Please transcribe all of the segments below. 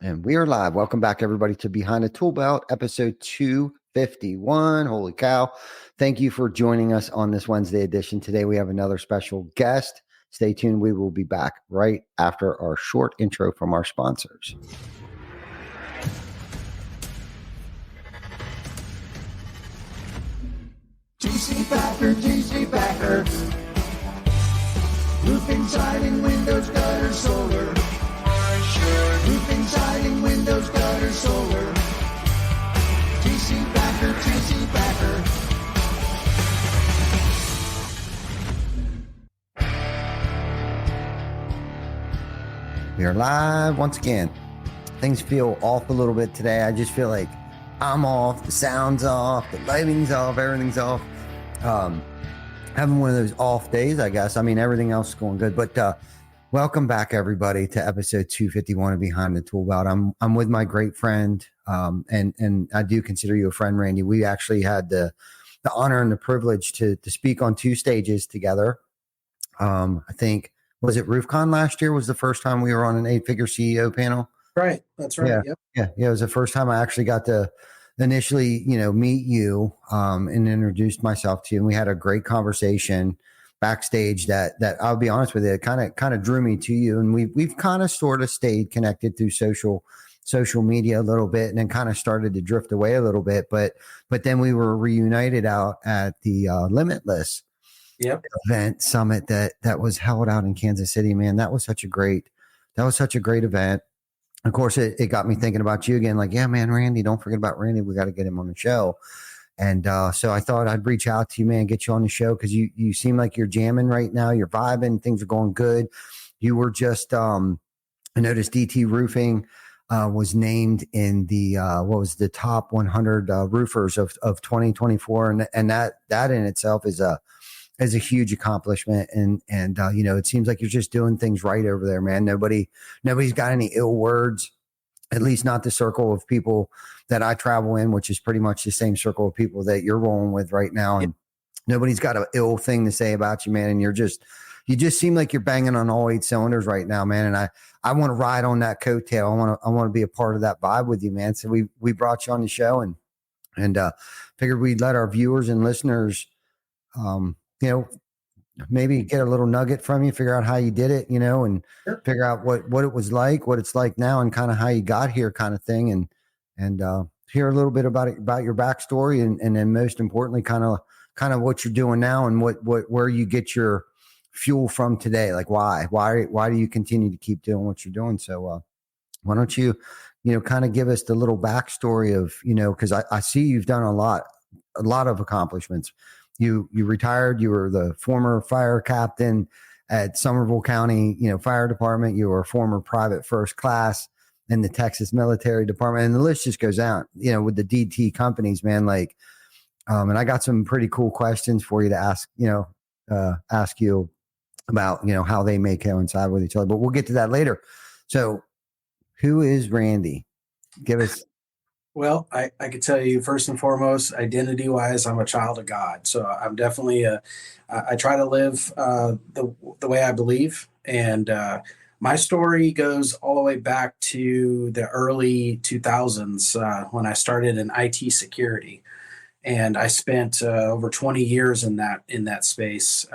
And we are live. Welcome back, everybody, to Behind the Tool Belt, episode 251. Holy cow. Thank you for joining us on this Wednesday edition. Today, we have another special guest. Stay tuned. We will be back right after our short intro from our sponsors. GC Packer. Roofing, siding, windows, gutters, solar. Roofing, siding, windows, gutters, solar. GC Packer. We are live once again. Things feel off a little bit today. I just feel like I'm off, the sound's off, the lighting's off, everything's off. Having one of those off days, I guess. I mean, everything else is going good, but welcome back, everybody, to episode 251 of Behind the Tool Belt. I'm with my great friend, and I do consider you a friend, Randy. We actually had the honor and the privilege to speak on two stages together. I think, was it RoofCon last year was the first time we were on an 8-figure CEO panel? Right. That's right. Yeah. Yep. Yeah. It was the first time I actually got to initially, meet you, and introduced myself to you. And we had a great conversation backstage that I'll be honest with you, it kind of drew me to you. And we've kind of sort of stayed connected through social media a little bit, and then kind of started to drift away a little bit. But then we were reunited out at the Limitless event summit that was held out in Kansas City. Man, that was such a great event. Of course, it got me thinking about you again. Like, yeah, man, Randy, don't forget about Randy. We got to get him on the show. And so I thought I'd reach out to you, man, get you on the show, because you seem like you're jamming right now. You're vibing. Things are going good. You were just, I noticed DT Roofing was named in the, what was the top 100 roofers of 2024. And that in itself is a huge accomplishment. And it seems like you're just doing things right over there, man. Nobody's got any ill words, at least not the circle of people that I travel in, which is pretty much the same circle of people that you're rolling with right now. And nobody's got an ill thing to say about you, man. And you just seem like you're banging on all 8 cylinders right now, man. And I want to ride on that coattail. I want to be a part of that vibe with you, man. So we brought you on the show and figured we'd let our viewers and listeners, maybe get a little nugget from you, figure out how you did it, and figure out what it was like, what it's like now, and kind of how you got here, kind of thing. And hear a little bit about your backstory, and then most importantly, kind of what you're doing now, and where you get your fuel from today. Like why do you continue to keep doing what you're doing? So why don't you, kind of give us the little backstory of, because I see you've done a lot of accomplishments. You retired. You were the former fire captain at Somerville County, Fire Department. You were a former private first class in the Texas Military Department, and the list just goes out. With the DT companies, man. Like, and I got some pretty cool questions for you to ask. Ask you about how they may coincide with each other, but we'll get to that later. So, who is Randy? Give us. Well, I could tell you first and foremost, identity wise, I'm a child of God. So I'm definitely I try to live the way I believe. And my story goes all the way back to the early 2000s when I started in IT security. And I spent over 20 years in that space,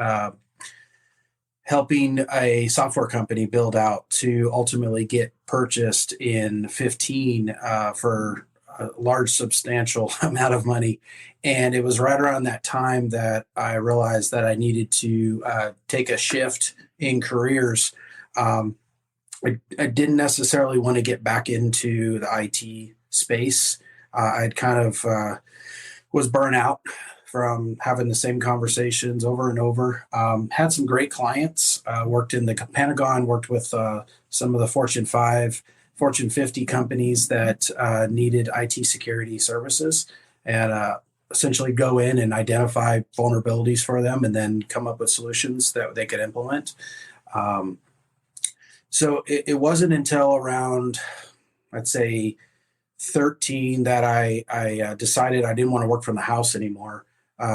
helping a software company build out to ultimately get purchased in 15 for a large, substantial amount of money. And it was right around that time that I realized that I needed to take a shift in careers. I didn't necessarily want to get back into the IT space. I'd kind of was burnt out from having the same conversations over and over. Had some great clients, worked in the Pentagon, worked with some of the Fortune 5, Fortune 50 companies that needed IT security services, and essentially go in and identify vulnerabilities for them and then come up with solutions that they could implement. So it wasn't until around, I'd say, 13 that I decided I didn't want to work from the house anymore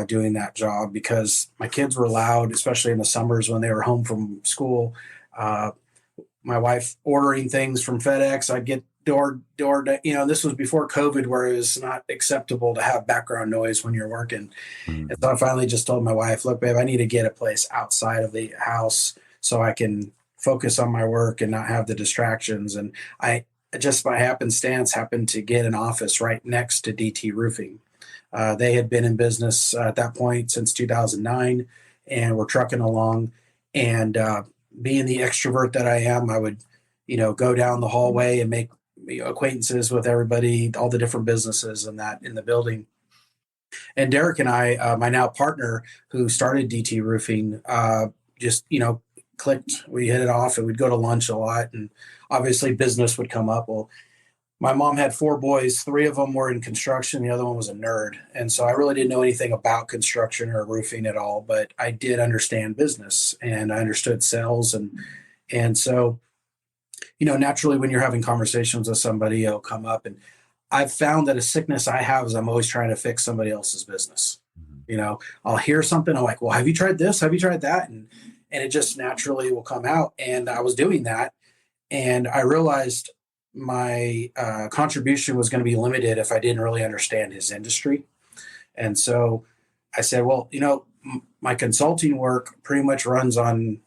doing that job, because my kids were loud, especially in the summers when they were home from school. My wife ordering things from FedEx, I'd get this was before COVID, where it was not acceptable to have background noise when you're working. Mm-hmm. And so I finally just told my wife, look, babe, I need to get a place outside of the house so I can focus on my work and not have the distractions. And I just by happenstance happened to get an office right next to DT Roofing. They had been in business at that point since 2009 and were trucking along. And being the extrovert that I am, I would, go down the hallway and make acquaintances with everybody, all the different businesses and that in the building. And Derek and I, my now partner who started DT Roofing, just, clicked. We hit it off and we'd go to lunch a lot. And obviously business would come up. Well, my mom had 4 boys. 3 of them were in construction. The other one was a nerd. And so I really didn't know anything about construction or roofing at all, but I did understand business and I understood sales. And so, naturally when you're having conversations with somebody, it'll come up. And I've found that a sickness I have is I'm always trying to fix somebody else's business. I'll hear something. I'm like, well, have you tried this? Have you tried that? And it just naturally will come out. And I was doing that. And I realized my contribution was going to be limited if I didn't really understand his industry. And so I said, well, my consulting work pretty much runs on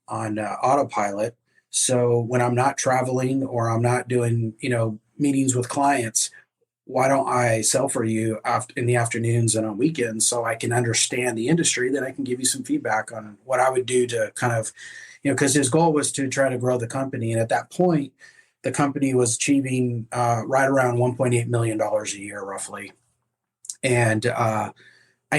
autopilot. So when I'm not traveling or I'm not doing, meetings with clients, why don't I sell for you in the afternoons and on weekends so I can understand the industry? Then I can give you some feedback on what I would do to kind of, because his goal was to try to grow the company. And at that point, the company was achieving right around $1.8 million a year, roughly. And I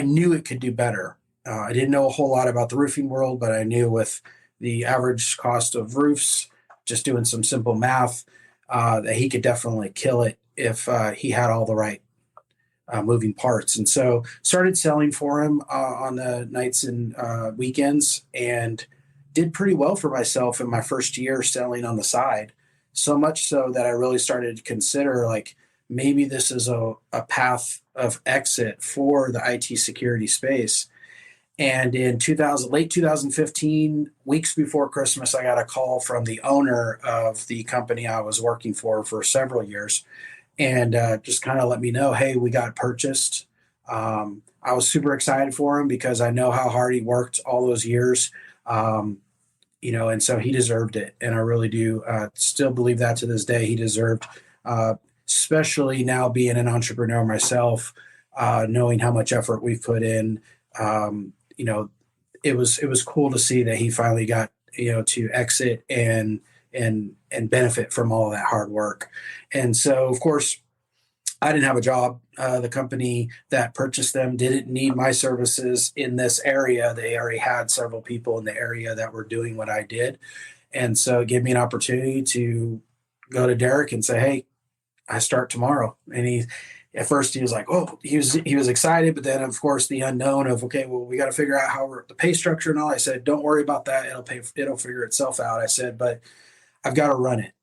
knew it could do better. I didn't know a whole lot about the roofing world, but I knew with the average cost of roofs, just doing some simple math, that he could definitely kill it if he had all the right moving parts. And so started selling for him on the nights and weekends and did pretty well for myself in my first year selling on the side. So much so that I really started to consider like maybe this is a path of exit for the IT security space. And in late 2015, weeks before Christmas, I got a call from the owner of the company I was working for several years and just kind of let me know, hey, we got purchased. I was super excited for him because I know how hard he worked all those years. And so he deserved it. And I really do still believe that to this day. He deserved, especially now being an entrepreneur myself, knowing how much effort we've put in. It was cool to see that he finally got, to exit and benefit from all of that hard work. And so, of course, I didn't have a job. The company that purchased them didn't need my services in this area. They already had several people in the area that were doing what I did. And so it gave me an opportunity to go to Derek and say, hey, I start tomorrow. And at first he was like, oh, he was excited. But then, of course, the unknown of, okay, well, we got to figure out how the pay structure and all. I said, don't worry about that. It'll figure itself out. I said, but I've got to run it.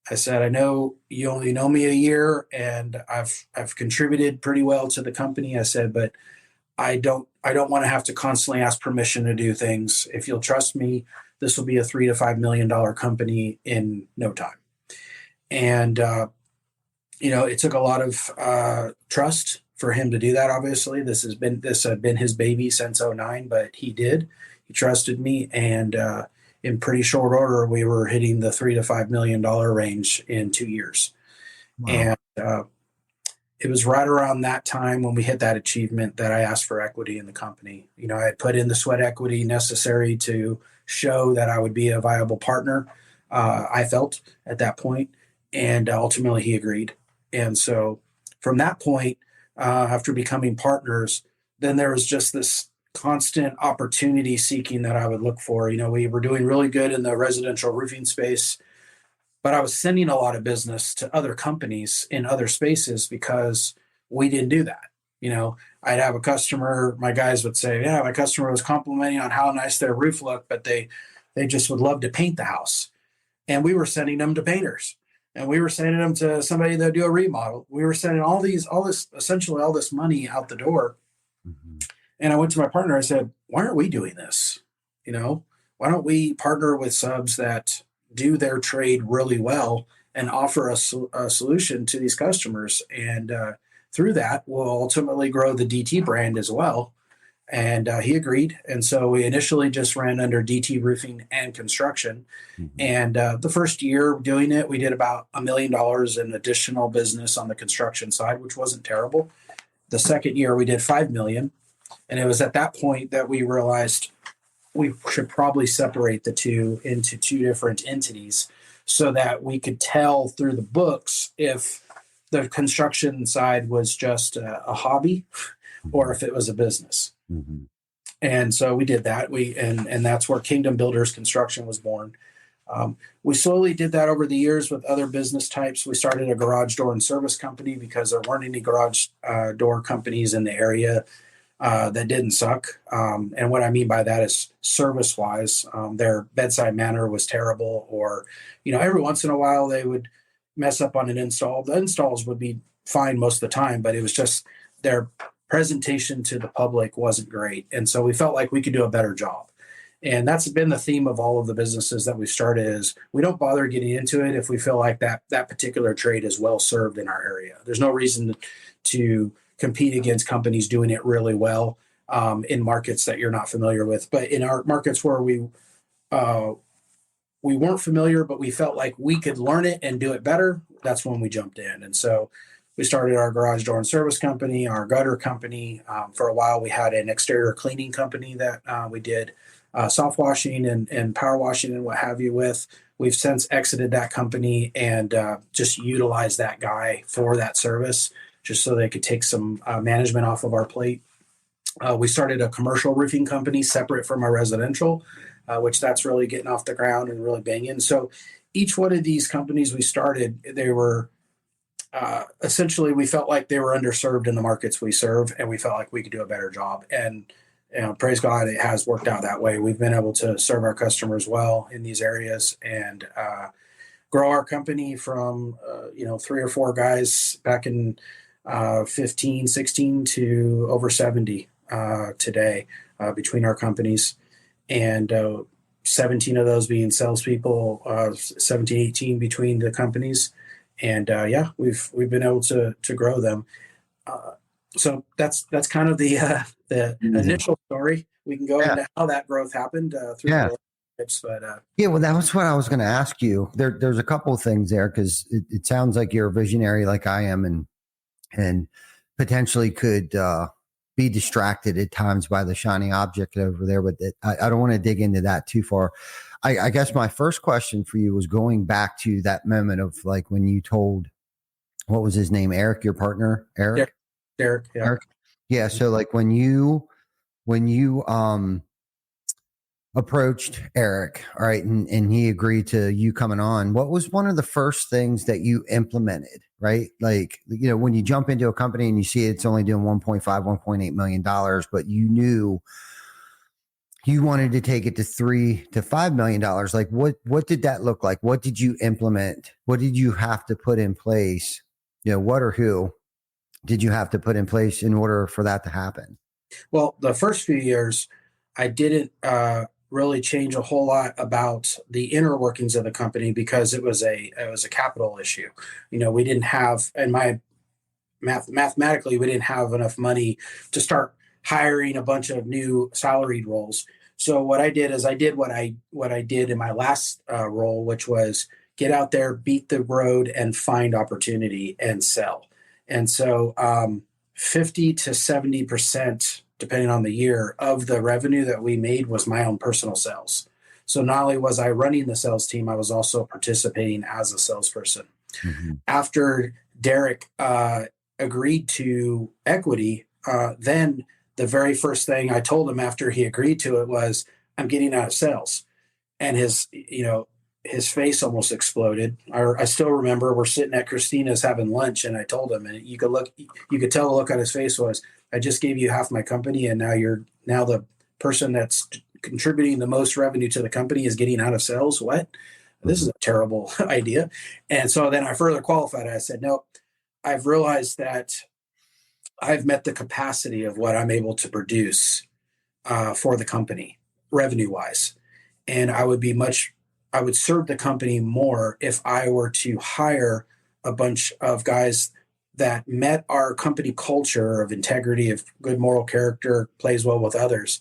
I said, I know you only know me a year and I've contributed pretty well to the company. I said, but I don't want to have to constantly ask permission to do things. If you'll trust me, this will be a $3 to $5 million company in no time. And, it took a lot of trust for him to do that. Obviously this had been his baby since 2009, but he trusted me. And, in pretty short order, we were hitting the $3 to $5 million range in 2 years. Wow. And it was right around that time when we hit that achievement that I asked for equity in the company. I had put in the sweat equity necessary to show that I would be a viable partner. I felt at that point, and ultimately he agreed. And so from that point, after becoming partners, then there was just this constant opportunity seeking that I would look for. We were doing really good in the residential roofing space, but I was sending a lot of business to other companies in other spaces because we didn't do that. I'd have a customer, my guys would say, yeah, my customer was complimenting on how nice their roof looked, but they just would love to paint the house. And we were sending them to painters, and we were sending them to somebody that would do a remodel. We were sending all this money out the door. Mm-hmm. And I went to my partner. I said, why aren't we doing this? Why don't we partner with subs that do their trade really well and offer a solution to these customers. And through that, we'll ultimately grow the DT brand as well. And he agreed. And so we initially just ran under DT Roofing and Construction. Mm-hmm. And the first year doing it, we did about $1 million in additional business on the construction side, which wasn't terrible. The second year, we did $5 million. And it was at that point that we realized we should probably separate the two into two different entities so that we could tell through the books if the construction side was just a hobby or if it was a business. Mm-hmm. And so we did that. And that's where Kingdom Builders Construction was born. We slowly did that over the years with other business types. We started a garage door and service company because there weren't any garage door companies in the area that didn't suck. And what I mean by that is service wise, their bedside manner was terrible, or, every once in a while they would mess up on an install. The installs would be fine most of the time, but it was just their presentation to the public wasn't great. And so we felt like we could do a better job. And that's been the theme of all of the businesses that we've started is we don't bother getting into it if we feel like that particular trade is well served in our area. There's no reason to compete against companies doing it really well in markets that you're not familiar with. But in our markets where we weren't familiar, but we felt like we could learn it and do it better, that's when we jumped in. And so we started our garage door and service company, our gutter company. For a while, we had an exterior cleaning company that we did soft washing and power washing and what have you with. We've since exited that company and just utilized that guy for that service, just so they could take some management off of our plate. We started a commercial roofing company separate from our residential, which that's really getting off the ground and really banging. So each one of these companies we started, they were essentially, we felt like they were underserved in the markets we serve, and we felt like we could do a better job. And praise God, it has worked out that way. We've been able to serve our customers well in these areas and grow our company from 3 or 4 guys back in 15, 16 to over 70 today between our companies, and 17 of those being salespeople, 17, 18 between the companies. And we've been able to grow them. So that's kind of the initial story. We can go into how that growth happened through the relationships, but well, that was what I was going to ask you. There's a couple of things there because it sounds like you're a visionary like I am, and potentially could be distracted at times by the shiny object over there. But I don't want to dig into that too far. I guess my first question for you was going back to that moment of like when you told, what was his name? Eric, your partner, Eric? Derek. Yeah. Eric. Yeah. So like when you approached Eric, all right, and he agreed to you coming on, what was one of the first things that you implemented, right? Like, when you jump into a company and you see it's only doing $1.8 million, but you knew you wanted to take it to $3 to $5 million. Like what did that look like? What did you implement? What did you have to put in place? What or who did you have to put in place in order for that to happen? Well, the first few years, I didn't really change a whole lot about the inner workings of the company because it was a capital issue. We didn't have, and mathematically, we didn't have enough money to start hiring a bunch of new salaried roles. So what I did is I did what I did in my last role, which was get out there, beat the road, and find opportunity and sell. And so 50 to 70%, depending on the year, of the revenue that we made was my own personal sales. So not only was I running the sales team, I was also participating as a salesperson. Mm-hmm. After Derek agreed to equity, then the very first thing I told him after he agreed to it was, I'm getting out of sales. And his face almost exploded. I still remember we're sitting at Christina's having lunch, and I told him, and you could tell the look on his face was, I just gave you half my company, and now the person that's contributing the most revenue to the company is getting out of sales. What? This is a terrible idea. And so then I further qualified it. I said, no, I've realized that I've met the capacity of what I'm able to produce for the company revenue wise. And I would be much I would serve the company more if I were to hire a bunch of guys that met our company culture of integrity, of good moral character, plays well with others,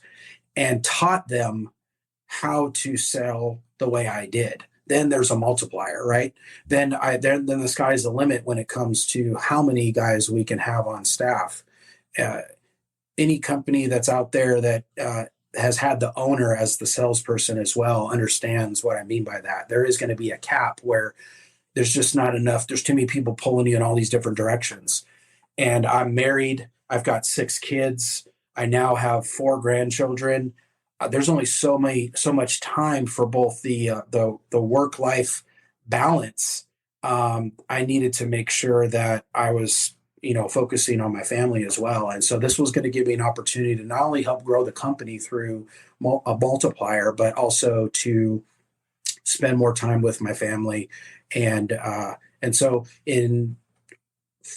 and taught them how to sell the way I did. Then there's a multiplier, right? Then the sky's the limit when it comes to how many guys we can have on staff. Uh, any company that's out there that has had the owner as the salesperson as well understands what I mean by that. There is going to be a cap where there's just not enough. There's too many people pulling you in all these different directions. And I'm married. I've got 6 kids. I now have 4 grandchildren. There's only so much time for both the work life balance. I needed to make sure that I was focusing on my family as well. And so this was going to give me an opportunity to not only help grow the company through a multiplier, but also to spend more time with my family. And so in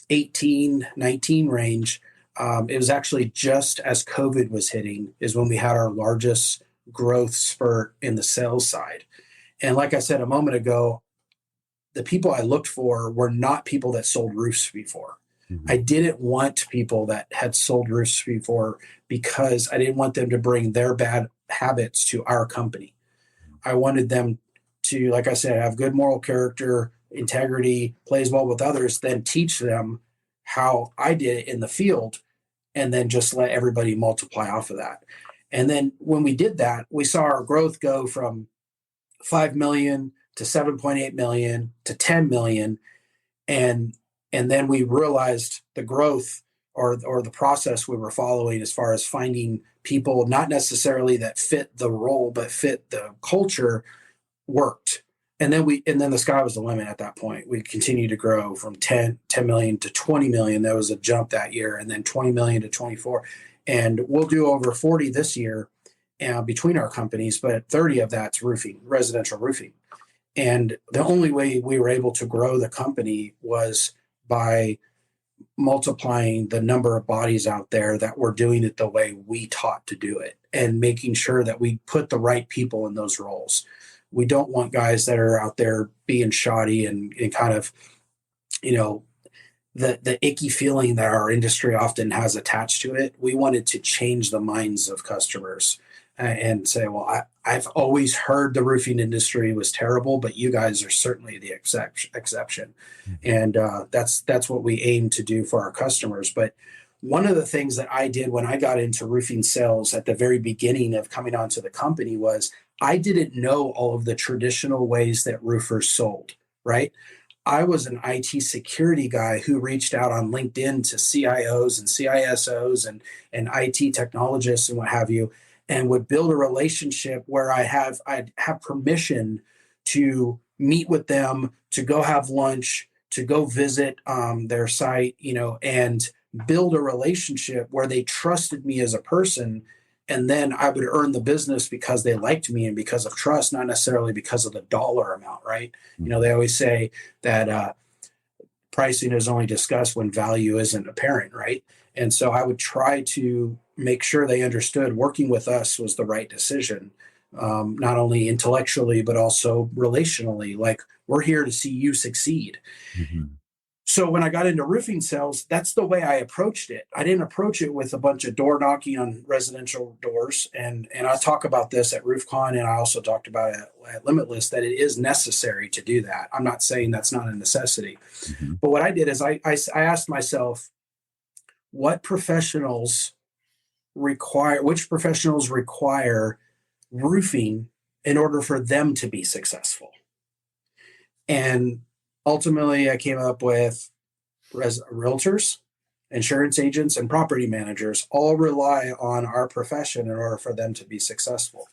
18-19 range, it was actually just as COVID was hitting is when we had our largest growth spurt in the sales side. And like I said a moment ago, the people I looked for were not people that sold roofs before. Mm-hmm. I didn't want people that had sold roofs before because I didn't want them to bring their bad habits to our company. I wanted them to, like I said, have good moral character, integrity, plays well with others, then teach them how I did it in the field, and then just let everybody multiply off of that. And then when we did that, we saw our growth go from 5 million to 7.8 million to 10 million. And then we realized the growth or the process we were following as far as finding people, not necessarily that fit the role, but fit the culture, worked. And then the sky was the limit at that point. We continued to grow from 10 million to 20 million. There was a jump that year, and then 20 million to 24. And we'll do over 40 this year between our companies, but 30 of that's roofing, residential roofing. And the only way we were able to grow the company was by multiplying the number of bodies out there that were doing it the way we taught to do it, and making sure that we put the right people in those roles. We don't want guys that are out there being shoddy and kind of, the icky feeling that our industry often has attached to it. We wanted to change the minds of customers and say, well, I've always heard the roofing industry was terrible, but you guys are certainly the exception. And that's what we aim to do for our customers. But one of the things that I did when I got into roofing sales at the very beginning of coming onto the company was I didn't know all of the traditional ways that roofers sold, right? I was an IT security guy who reached out on LinkedIn to CIOs and CISOs and IT technologists and what have you, and would build a relationship where I'd have permission to meet with them, to go have lunch, to go visit their site, and build a relationship where they trusted me as a person. And then I would earn the business because they liked me and because of trust, not necessarily because of the dollar amount, right? Mm-hmm. They always say that pricing is only discussed when value isn't apparent, right? And so I would try to make sure they understood working with us was the right decision, not only intellectually, but also relationally. Like, we're here to see you succeed. Mm-hmm. So when I got into roofing sales, that's the way I approached it. I didn't approach it with a bunch of door knocking on residential doors. And I talk about this at RoofCon, and I also talked about it at Limitless, that it is necessary to do that. I'm not saying that's not a necessity. Mm-hmm. But what I did is I asked myself, which professionals require roofing in order for them to be successful? And ultimately, I came up with realtors, insurance agents, and property managers all rely on our profession in order for them to be successful.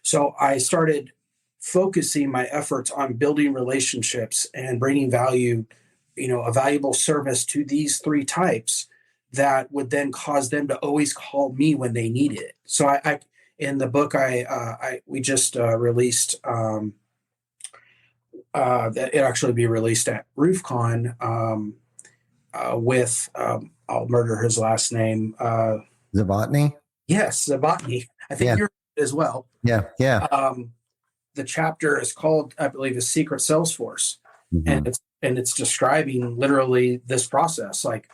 So I started focusing my efforts on building relationships and bringing value, a valuable service to these 3 types that would then cause them to always call me when they needed it. So I in the book, we just released. That it actually be released at RoofCon with I'll murder his last name. Zabotny? Yes, Zabotny. I think you're as well. Yeah. the chapter is called, I believe, is Secret Salesforce. Mm-hmm. And it's describing literally this process. Like,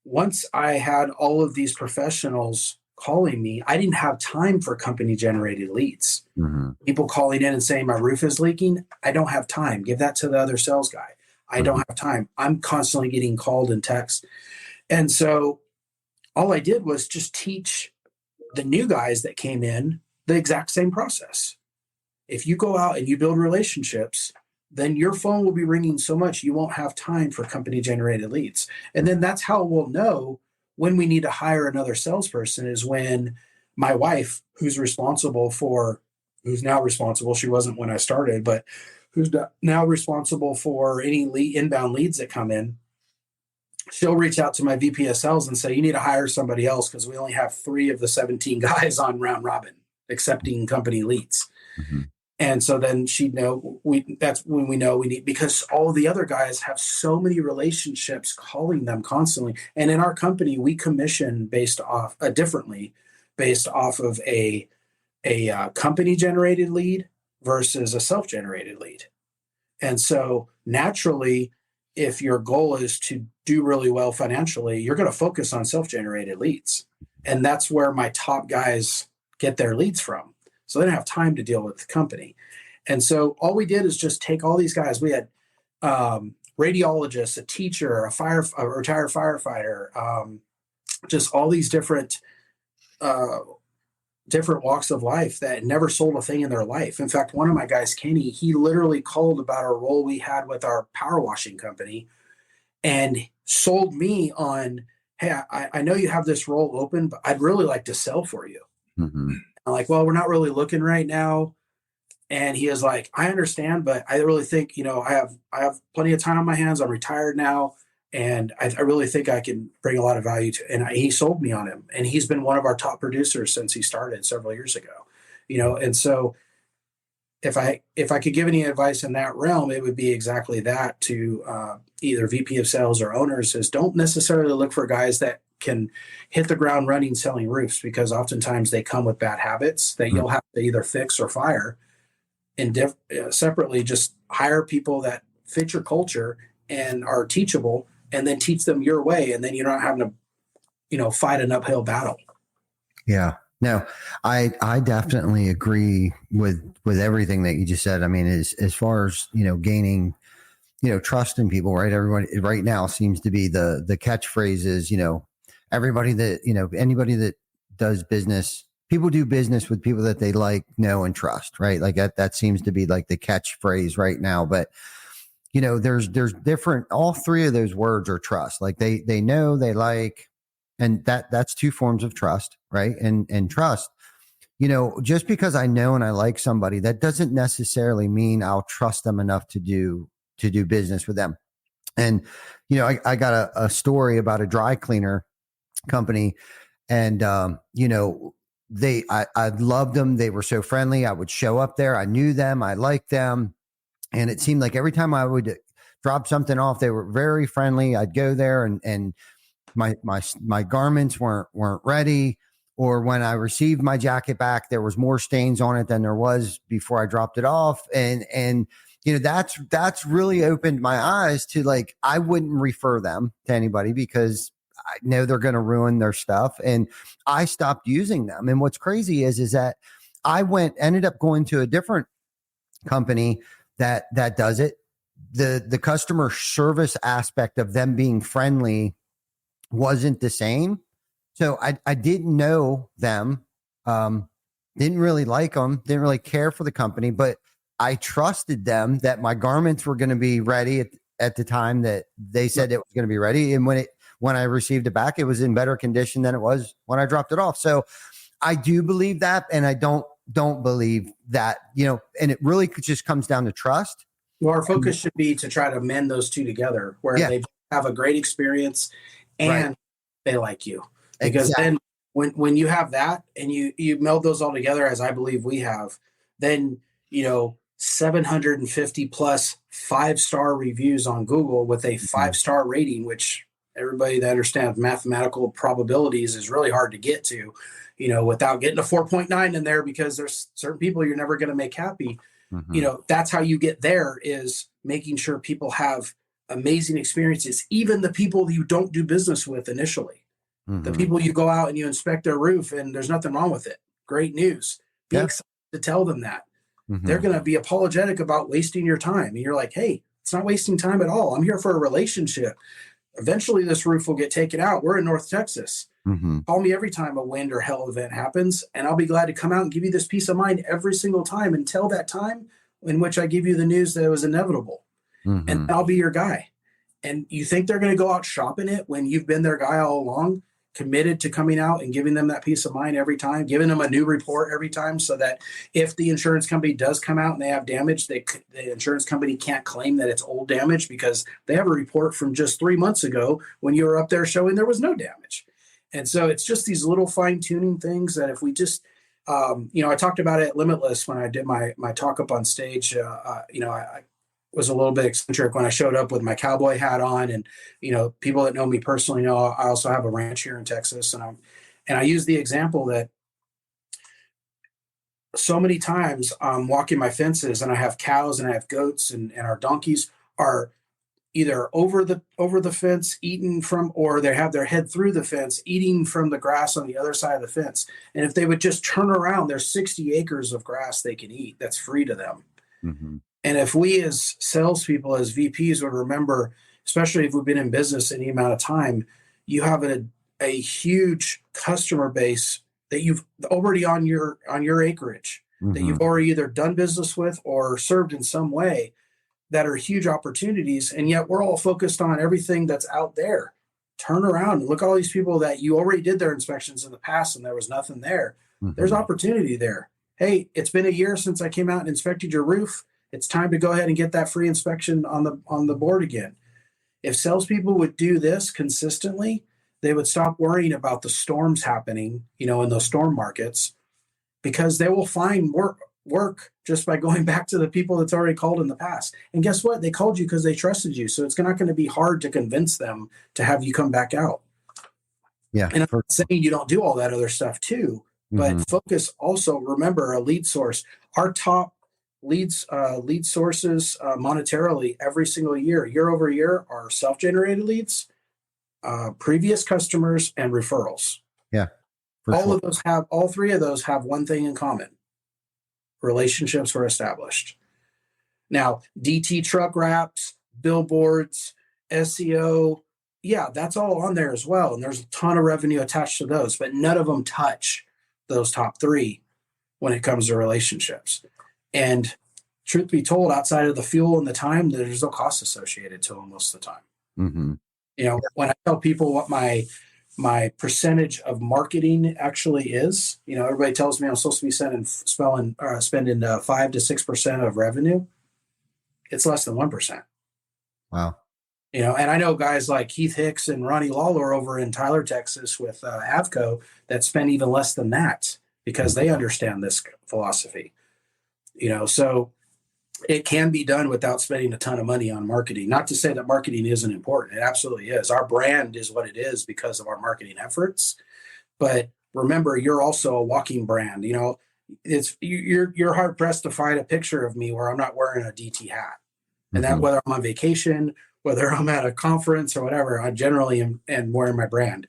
once I had all of these professionals calling me, I didn't have time for company generated leads. Mm-hmm. People calling in and saying my roof is leaking. I don't have time. Give that to the other sales guy. I don't have time. I'm constantly getting called and text. And so all I did was just teach the new guys that came in the exact same process. If you go out and you build relationships, then your phone will be ringing so much you won't have time for company generated leads. And then that's how we'll know when we need to hire another salesperson, is when my wife, who's now responsible, she wasn't when I started, but who's now responsible for any inbound leads that come in, she'll reach out to my VP of sales and say, you need to hire somebody else because we only have 3 of the 17 guys on round robin accepting company leads. Mm-hmm. And so then she'd know that's when we know we need, because all the other guys have so many relationships calling them constantly. And in our company, we commission differently based off of a company generated lead versus a self-generated lead. And so naturally, if your goal is to do really well financially, you're going to focus on self-generated leads. And that's where my top guys get their leads from. So they don't have time to deal with the company. And so all we did is just take all these guys. We had radiologists, a teacher, a retired firefighter, just all these different walks of life that never sold a thing in their life. In fact, one of my guys, Kenny, he literally called about a role we had with our power washing company and sold me on, hey, I know you have this role open, but I'd really like to sell for you. Mm-hmm. I'm like, well, we're not really looking right now. And he is like, I understand, but I really think, I have plenty of time on my hands. I'm retired now. And I really think I can bring a lot of value to, and he sold me on him. And he's been one of our top producers since he started several years ago, and so if I could give any advice in that realm, it would be exactly that to either VP of sales or owners, is don't necessarily look for guys that can hit the ground running selling roofs, because oftentimes they come with bad habits that you'll have to either fix or fire. And separately, just hire people that fit your culture and are teachable, and then teach them your way. And then you're not having to, fight an uphill battle. Yeah, no, I definitely agree with everything that you just said. I mean, as far as, gaining, trust in people, right? Everyone right now seems to be the catchphrase is, everybody that, anybody that does business, people do business with people that they like, know, and trust, right? Like that seems to be like the catchphrase right now. But, there's different, all 3 of those words are trust. Like they know, they like, and that's 2 forms of trust, right? And trust, just because I know and I like somebody, that doesn't necessarily mean I'll trust them enough to do business with them. And, I got a story about a dry cleaner company, and, I loved them. They were so friendly. I would show up there. I knew them. I liked them. And it seemed like every time I would drop something off, they were very friendly. I'd go there and my garments weren't ready. Or when I received my jacket back, there was more stains on it than there was before I dropped it off. And that's really opened my eyes to, like, I wouldn't refer them to anybody because I know they're going to ruin their stuff. And I stopped using them. And what's crazy is that I ended up going to a different company that does it. The customer service aspect of them being friendly wasn't the same. So I didn't know them, didn't really like them, didn't really care for the company, but I trusted them that my garments were going to be ready at the time that they said it was going to be ready. And when I received it back, it was in better condition than it was when I dropped it off. So I do believe that. And I don't believe that, and it really just comes down to trust. Well, our focus should be to try to mend those 2 together, where they have a great experience and they like you. Because then when you have that and you meld those all together, as I believe we have, then, 750 plus 5-star reviews on Google with a 5-star rating, which everybody that understands mathematical probabilities is really hard to get to, without getting a 4.9 in there, because there's certain people you're never going to make happy. That's how you get there, is making sure people have amazing experiences, even the people you don't do business with initially. The people you go out and you inspect their roof and there's nothing wrong with it. Great news. Be excited to tell them that. They're going to be apologetic about wasting your time. And you're like, hey, it's not wasting time at all. I'm here for a relationship. Eventually this roof will get taken out. We're in North Texas. Call me every time a wind or hail event happens, and I'll be glad to come out and give you this peace of mind every single time until that time in which I give you the news that it was inevitable. And I'll be your guy. And you think they're going to go out shopping it when you've been their guy all along, committed to coming out and giving them that peace of mind every time, giving them a new report every time, so that if the insurance company does come out and they have damage, the insurance company can't claim that it's old damage because they have a report from just 3 months ago when you were up there showing there was no damage. And so it's just these little fine-tuning things that if we just, I talked about it at Limitless when I did my talk up on stage. I was a little bit eccentric when I showed up with my cowboy hat on, and people that know me personally know I also have a ranch here in Texas, and I use the example that so many times I'm walking my fences and I have cows and I have goats, and our donkeys are either over the fence eating from, or they have their head through the fence eating from the grass on the other side of the fence. And if they would just turn around, there's 60 acres of grass they can eat that's free to them. And if we as salespeople, as VPs, would remember, especially if we've been in business any amount of time, you have a huge customer base that you've already on your acreage, that you've already either done business with or served in some way, that are huge opportunities. And yet we're all focused on everything that's out there. Turn around and look at all these people that you already did their inspections in the past and there was nothing there. There's opportunity there. Hey, it's been a year since I came out and inspected your roof. It's time to go ahead and get that free inspection on the board again. If salespeople would do this consistently, they would stop worrying about the storms happening, in those storm markets, because they will find work just by going back to the people that's already called in the past. And guess what? They called you because they trusted you. So it's not going to be hard to convince them to have you come back out. Yeah. And I'm not saying you don't do all that other stuff too, but focus also, remember, a lead source. Our top lead sources monetarily every single year over year, are self-generated leads, previous customers, and referrals. Yeah. All three of those have one thing in common. Relationships were established. Now, DT truck wraps, billboards, SEO, that's all on there as well. And there's a ton of revenue attached to those, but none of them touch those top three when it comes to relationships. And truth be told, outside of the fuel and the time, there's no cost associated to them most of the time. When I tell people what my percentage of marketing actually is, everybody tells me I'm supposed to be spending 5 to 6% of revenue. It's less than 1%. Wow. And I know guys like Keith Hicks and Ronnie Lawler over in Tyler, Texas with Avco that spend even less than that because they understand this philosophy. So it can be done without spending a ton of money on marketing. Not to say that marketing isn't important. It absolutely is. Our brand is what it is because of our marketing efforts. But remember, you're also a walking brand. You're hard pressed to find a picture of me where I'm not wearing a DT hat. And that whether I'm on vacation, whether I'm at a conference or whatever, I generally am wearing my brand,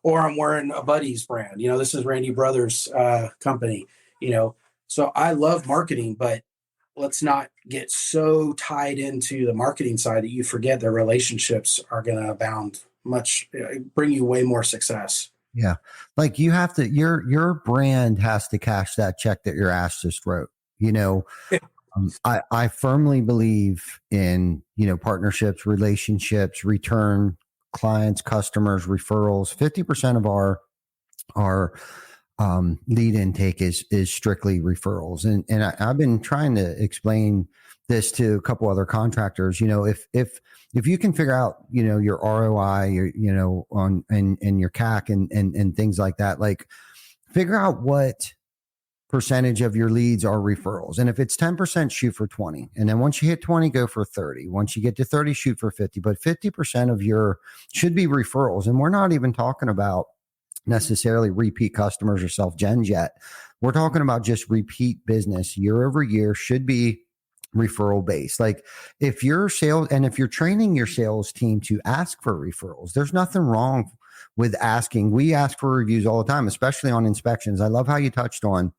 or I'm wearing a buddy's brand. This is Randy Brothers' company. So I love marketing, but let's not get so tied into the marketing side that you forget that relationships are going to abound bring you way more success. Yeah. Like you have to, your brand has to cash that check that your ass just wrote, I firmly believe in, partnerships, relationships, return clients, customers, referrals. 50% of our lead intake is strictly referrals. And I've been trying to explain this to a couple other contractors. If you can figure out, your ROI, and your CAC and things like that, like figure out what percentage of your leads are referrals. And if it's 10%, shoot for 20. And then once you hit 20, go for 30. Once you get to 30, shoot for 50. But 50% of your should be referrals. And we're not even talking about necessarily repeat customers or self-gens yet. We're talking about just repeat business year over year should be referral base. Like if you're if you're training your sales team to ask for referrals, there's nothing wrong with asking. We ask for reviews all the time, especially on inspections. I love how you touched on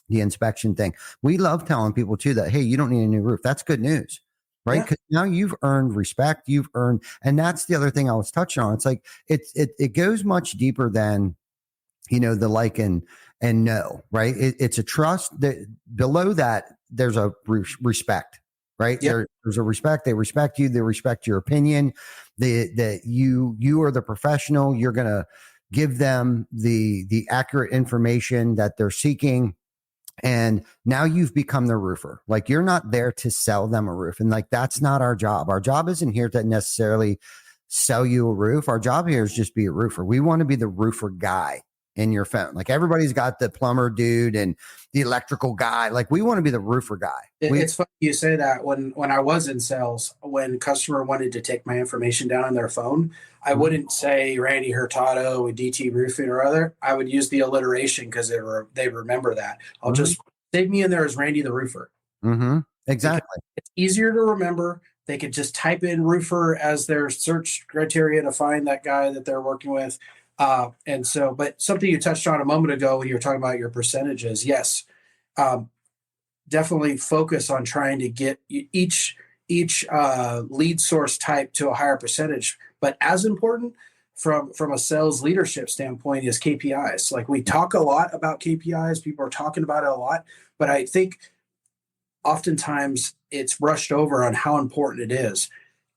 the inspection thing. We love telling people too that, hey, you don't need a new roof. That's good news, right? Because now you've earned respect. You've earned, and that's the other thing I was touching on. It's like it goes much deeper than, the like and no, right? It's a trust that below that there's a respect, right? Yep. There's a respect. They respect you. They respect your opinion. That you are the professional. You're going to give them the accurate information that they're seeking. And now you've become the roofer. Like you're not there to sell them a roof. And like, that's not our job. Our job isn't here to necessarily sell you a roof. Our job here is just be a roofer. We want to be the roofer guy in your phone. Like everybody's got the plumber dude and the electrical guy. Like we want to be the roofer guy. It's funny you say that. When I was in sales, when a customer wanted to take my information down on their phone, I wouldn't say Randy Hurtado with DT Roofing or other. I would use the alliteration because they remember that. I'll just save me in there as Randy the Roofer. Exactly. Because it's easier to remember. They could just type in roofer as their search criteria to find that guy that they're working with. But something you touched on a moment ago when you were talking about your percentages, yes, definitely focus on trying to get each lead source type to a higher percentage. But as important from a sales leadership standpoint is KPIs. Like we talk a lot about KPIs, people are talking about it a lot, but I think oftentimes it's brushed over on how important it is.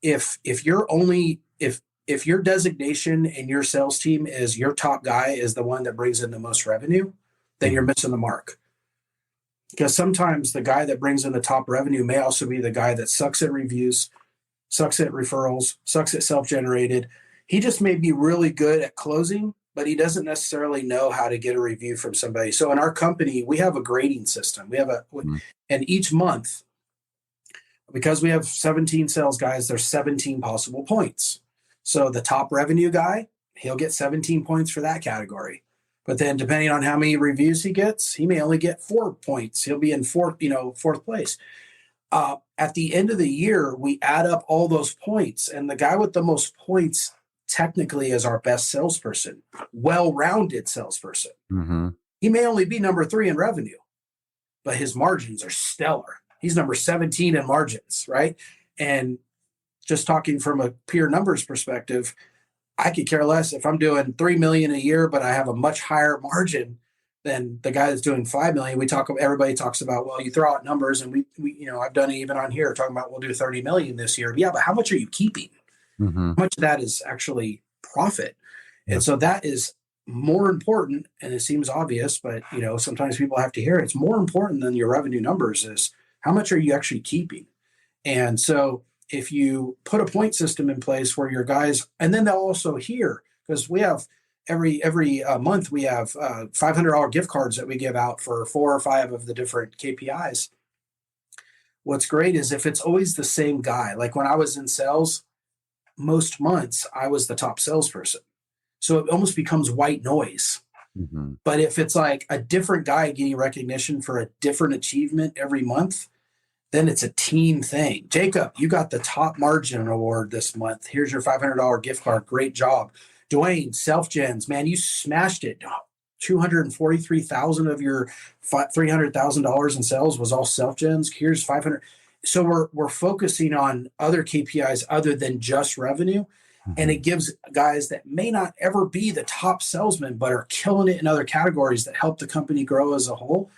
If your designation and your sales team is your top guy is the one that brings in the most revenue, then you're missing the mark. Because sometimes the guy that brings in the top revenue may also be the guy that sucks at reviews, sucks at referrals, sucks at self-generated. He just may be really good at closing, but he doesn't necessarily know how to get a review from somebody. So in our company, we have a grading system. And each month, because we have 17 sales guys, there's 17 possible points. So the top revenue guy, he'll get 17 points for that category. But then depending on how many reviews he gets, he may only get 4 points. He'll be in fourth place. At the end of the year, we add up all those points, and the guy with the most points technically is our best salesperson, well-rounded salesperson. He may only be number 3 in revenue, but his margins are stellar. He's number 17 in margins, right? And just talking from a pure numbers perspective, I could care less if I'm doing 3 million a year, but I have a much higher margin than the guy that's doing 5 million. Everybody talks about, well, you throw out numbers, and we I've done it even on here talking about we'll do 30 million this year. Yeah, but how much are you keeping? How much of that is actually profit? And so that is more important, and it seems obvious, but sometimes people have to hear it. It's more important than your revenue numbers is how much are you actually keeping? And so if you put a point system in place where your guys, and then they'll also hear, because we have every month we have $500 gift cards that we give out for 4 or 5 of the different KPIs. What's great is if it's always the same guy. Like when I was in sales, most months I was the top salesperson. So it almost becomes white noise. But if it's like a different guy getting recognition for a different achievement every month, then it's a team thing. Jacob, you got the top margin award this month. Here's your $500 gift card. Great job. Dwayne, self-gens, man, you smashed it. 243,000 of your $300,000 in sales was all self-gens. Here's 500. So we're focusing on other KPIs other than just revenue. And it gives guys that may not ever be the top salesman, but are killing it in other categories that help the company grow as a whole,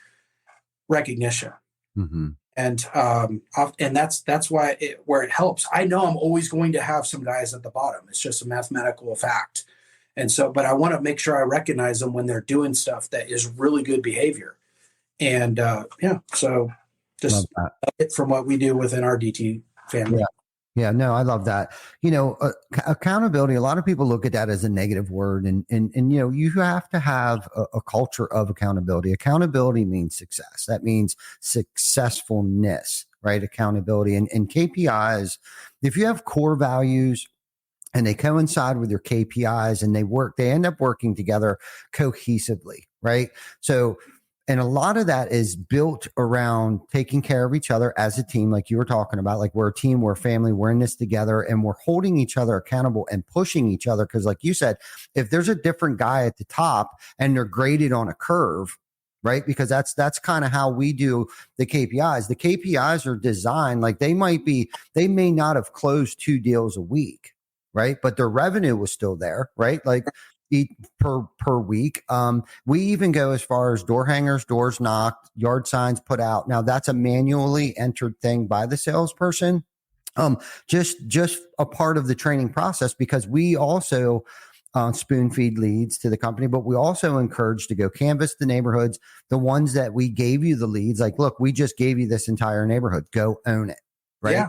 recognition. And that's why where it helps. I know I'm always going to have some guys at the bottom. It's just a mathematical fact. And so, but I want to make sure I recognize them when they're doing stuff that is really good behavior. And so just it from what we do within our DT family. Yeah, no, I love that. Accountability, a lot of people look at that as a negative word. And you have to have a culture of accountability. Accountability means success. That means successfulness, right? Accountability and KPIs. If you have core values and they coincide with your KPIs and they end up working together cohesively, right? So And a lot of that is built around taking care of each other as a team, like you were talking about. Like, we're a team, we're a family, we're in this together, and we're holding each other accountable and pushing each other. Because like you said, if there's a different guy at the top and they're graded on a curve, right? Because that's kind of how we do the KPIs. The KPIs are designed like they may not have closed 2 deals a week, right? But their revenue was still there, right? Like per week. We even go as far as door hangers, doors knocked, yard signs put out. Now that's a manually entered thing by the salesperson. Just a part of the training process, because we also spoon feed leads to the company, but we also encourage to go canvas the neighborhoods, the ones that we gave you the leads. Like, look, we just gave you this entire neighborhood. Go own it. Right. Yeah.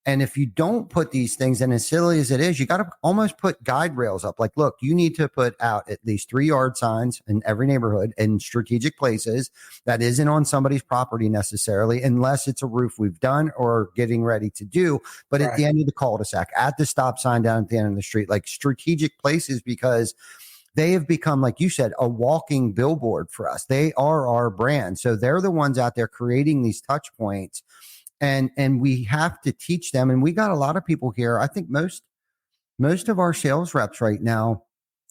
And if you don't put these things, and as silly as it is, you got to almost put guide rails up. Like, look, you need to put out at least 3 yard signs in every neighborhood in strategic places that isn't on somebody's property necessarily, unless it's a roof we've done or getting ready to do. But at the end of the cul-de-sac, at the stop sign down at the end of the street, like strategic places, because they have become, like you said, a walking billboard for us. They are our brand. So they're the ones out there creating these touch points. And we have to teach them. And we got a lot of people here. I think most of our sales reps right now,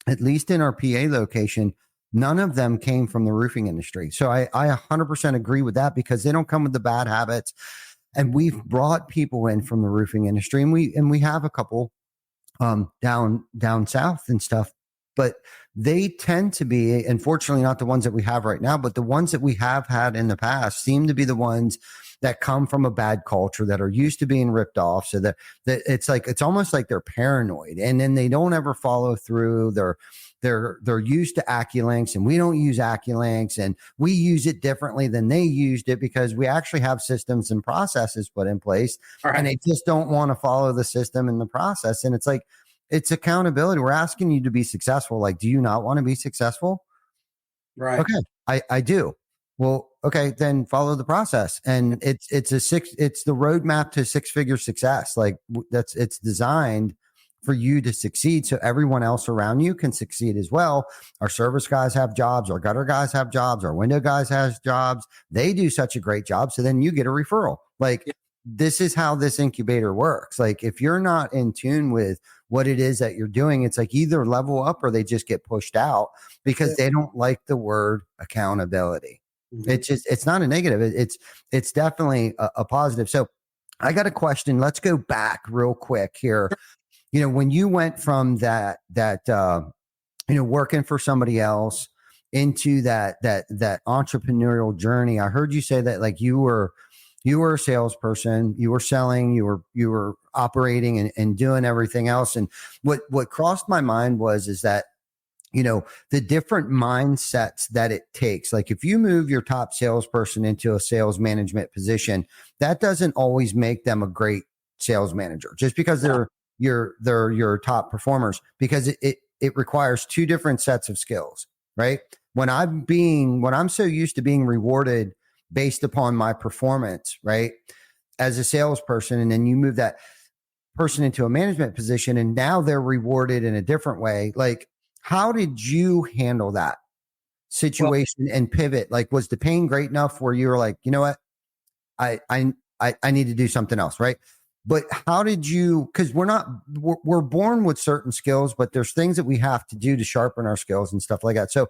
at least in our PA location, none of them came from the roofing industry. So I 100% agree with that, because they don't come with the bad habits. And we've brought people in from the roofing industry, and we have a couple down south and stuff. But they tend to be, unfortunately, not the ones that we have right now, but the ones that we have had in the past seem to be the ones that come from a bad culture, that are used to being ripped off. So that it's almost like they're paranoid, and then they don't ever follow through. They're used to AccuLinks, and we don't use AccuLinks, and we use it differently than they used it, because we actually have systems and processes put in place, and they just don't want to follow the system and the process. And it's like, it's accountability. We're asking you to be successful. Like, do you not want to be successful? Right. Okay. I do. Well, okay, then follow the process. And it's the roadmap to 6-figure success. Like, it's designed for you to succeed, so everyone else around you can succeed as well. Our service guys have jobs, our gutter guys have jobs, our window guys has jobs. They do such a great job. So then you get a referral. Like, this is how this incubator works. Like, if you're not in tune with what it is that you're doing, it's like either level up or they just get pushed out, because they don't like the word accountability. Mm-hmm. It's not a negative. It's definitely a positive. So I got a question. Let's go back real quick here. You know, when you went from that working for somebody else into that entrepreneurial journey, I heard you say that, like, you were a salesperson, you were selling, you were operating and doing everything else. And what crossed my mind is that, you know, the different mindsets that it takes. Like, if you move your top salesperson into a sales management position, that doesn't always make them a great sales manager, just because they're your top performers, because it requires 2 different sets of skills, right? When I'm so used to being rewarded based upon my performance, right, as a salesperson, and then you move that person into a management position and now they're rewarded in a different way. Like, how did you handle that situation and pivot? Like, was the pain great enough where you were like, you know what, I need to do something else, right? But how did you, because we're born with certain skills, but there's things that we have to do to sharpen our skills and stuff like that. So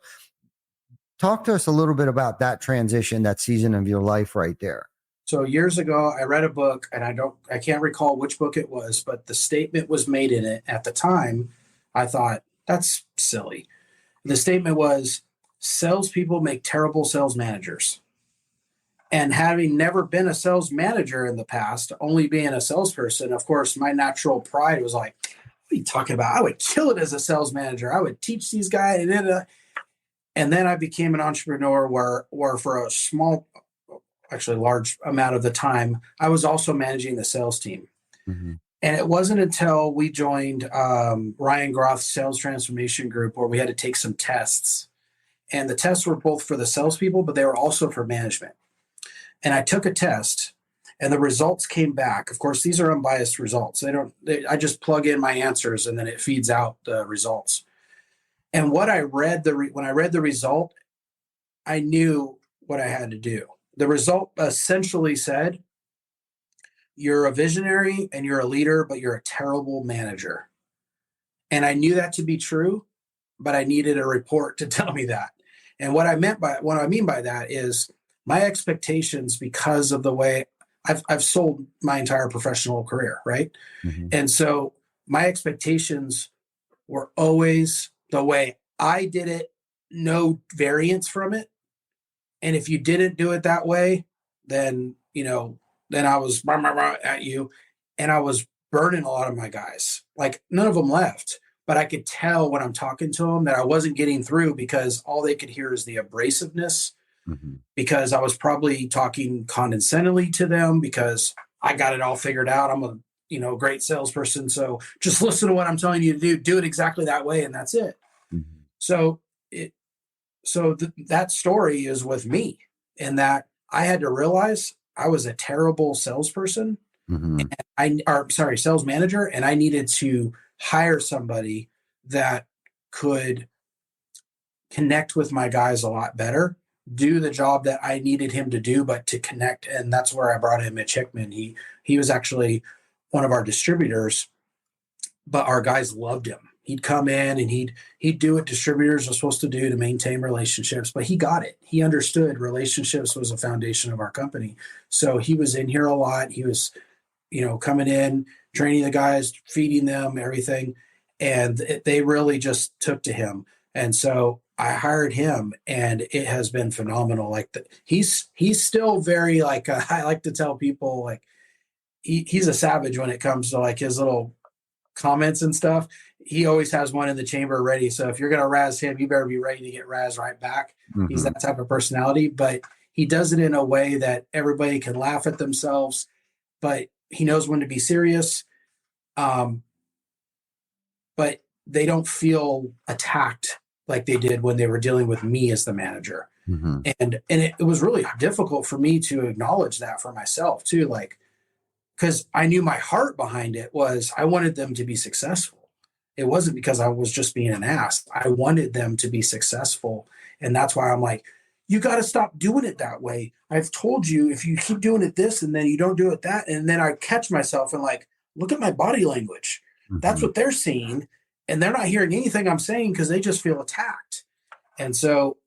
talk to us a little bit about that transition, that season of your life right there. So years ago, I read a book, and I can't recall which book it was, but the statement was made in it. At the time, I thought, that's silly. The statement was, salespeople make terrible sales managers. And having never been a sales manager in the past, only being a salesperson, of course, my natural pride was like, what are you talking about? I would kill it as a sales manager. I would teach these guys. And then I became an entrepreneur where for a small, actually large amount of the time, I was also managing the sales team. Mm-hmm. And it wasn't until we joined Ryan Groth's sales transformation group where we had to take some tests. And the tests were both for the salespeople, but they were also for management. And I took a test, and the results came back. Of course, these are unbiased results. I just plug in my answers, and then it feeds out the results. And what I read, when I read the result, I knew what I had to do. The result essentially said, you're a visionary and you're a leader, but you're a terrible manager. And I knew that to be true, but I needed a report to tell me that. And what I mean by that is my expectations, because of the way I've sold my entire professional career, right? Mm-hmm. And so my expectations were always the way I did it, no variance from it. And if you didn't do it that way, then, then I was rah, rah, rah at you. And I was burning a lot of my guys. Like, none of them left, but I could tell when I'm talking to them that I wasn't getting through, because all they could hear is the abrasiveness, Mm-hmm. because I was probably talking condescendingly to them, because I got it all figured out. I'm a, great salesperson. So just listen to what I'm telling you to do it exactly that way. And that's it. Mm-hmm. So that story is with me, in that I had to realize I was a terrible salesperson. Mm-hmm. Sales manager. And I needed to hire somebody that could connect with my guys a lot better, do the job that I needed him to do, but to connect. And that's where I brought in Mitch Hickman. He was actually one of our distributors, but our guys loved him. He'd come in and he'd do what distributors are supposed to do to maintain relationships, but he got it. He understood relationships was a foundation of our company. So he was in here a lot. He was, coming in, training the guys, feeding them, everything. And they really just took to him. And so I hired him, and it has been phenomenal. He's still very, I like to tell people, like, he's a savage when it comes to like his little comments and stuff. He always has one in the chamber ready. So if you're going to razz him, you better be ready to get razzed right back. Mm-hmm. He's that type of personality, but he does it in a way that everybody can laugh at themselves, but he knows when to be serious. But they don't feel attacked like they did when they were dealing with me as the manager. Mm-hmm. And it was really difficult for me to acknowledge that for myself too. Like, because I knew my heart behind it was I wanted them to be successful. It wasn't because I was just being an ass. I wanted them to be successful. And that's why I'm like, you got to stop doing it that way. I've told you, if you keep doing it this and then you don't do it that. And then I catch myself and like, look at my body language. Mm-hmm. That's what they're seeing. And they're not hearing anything I'm saying because they just feel attacked. And so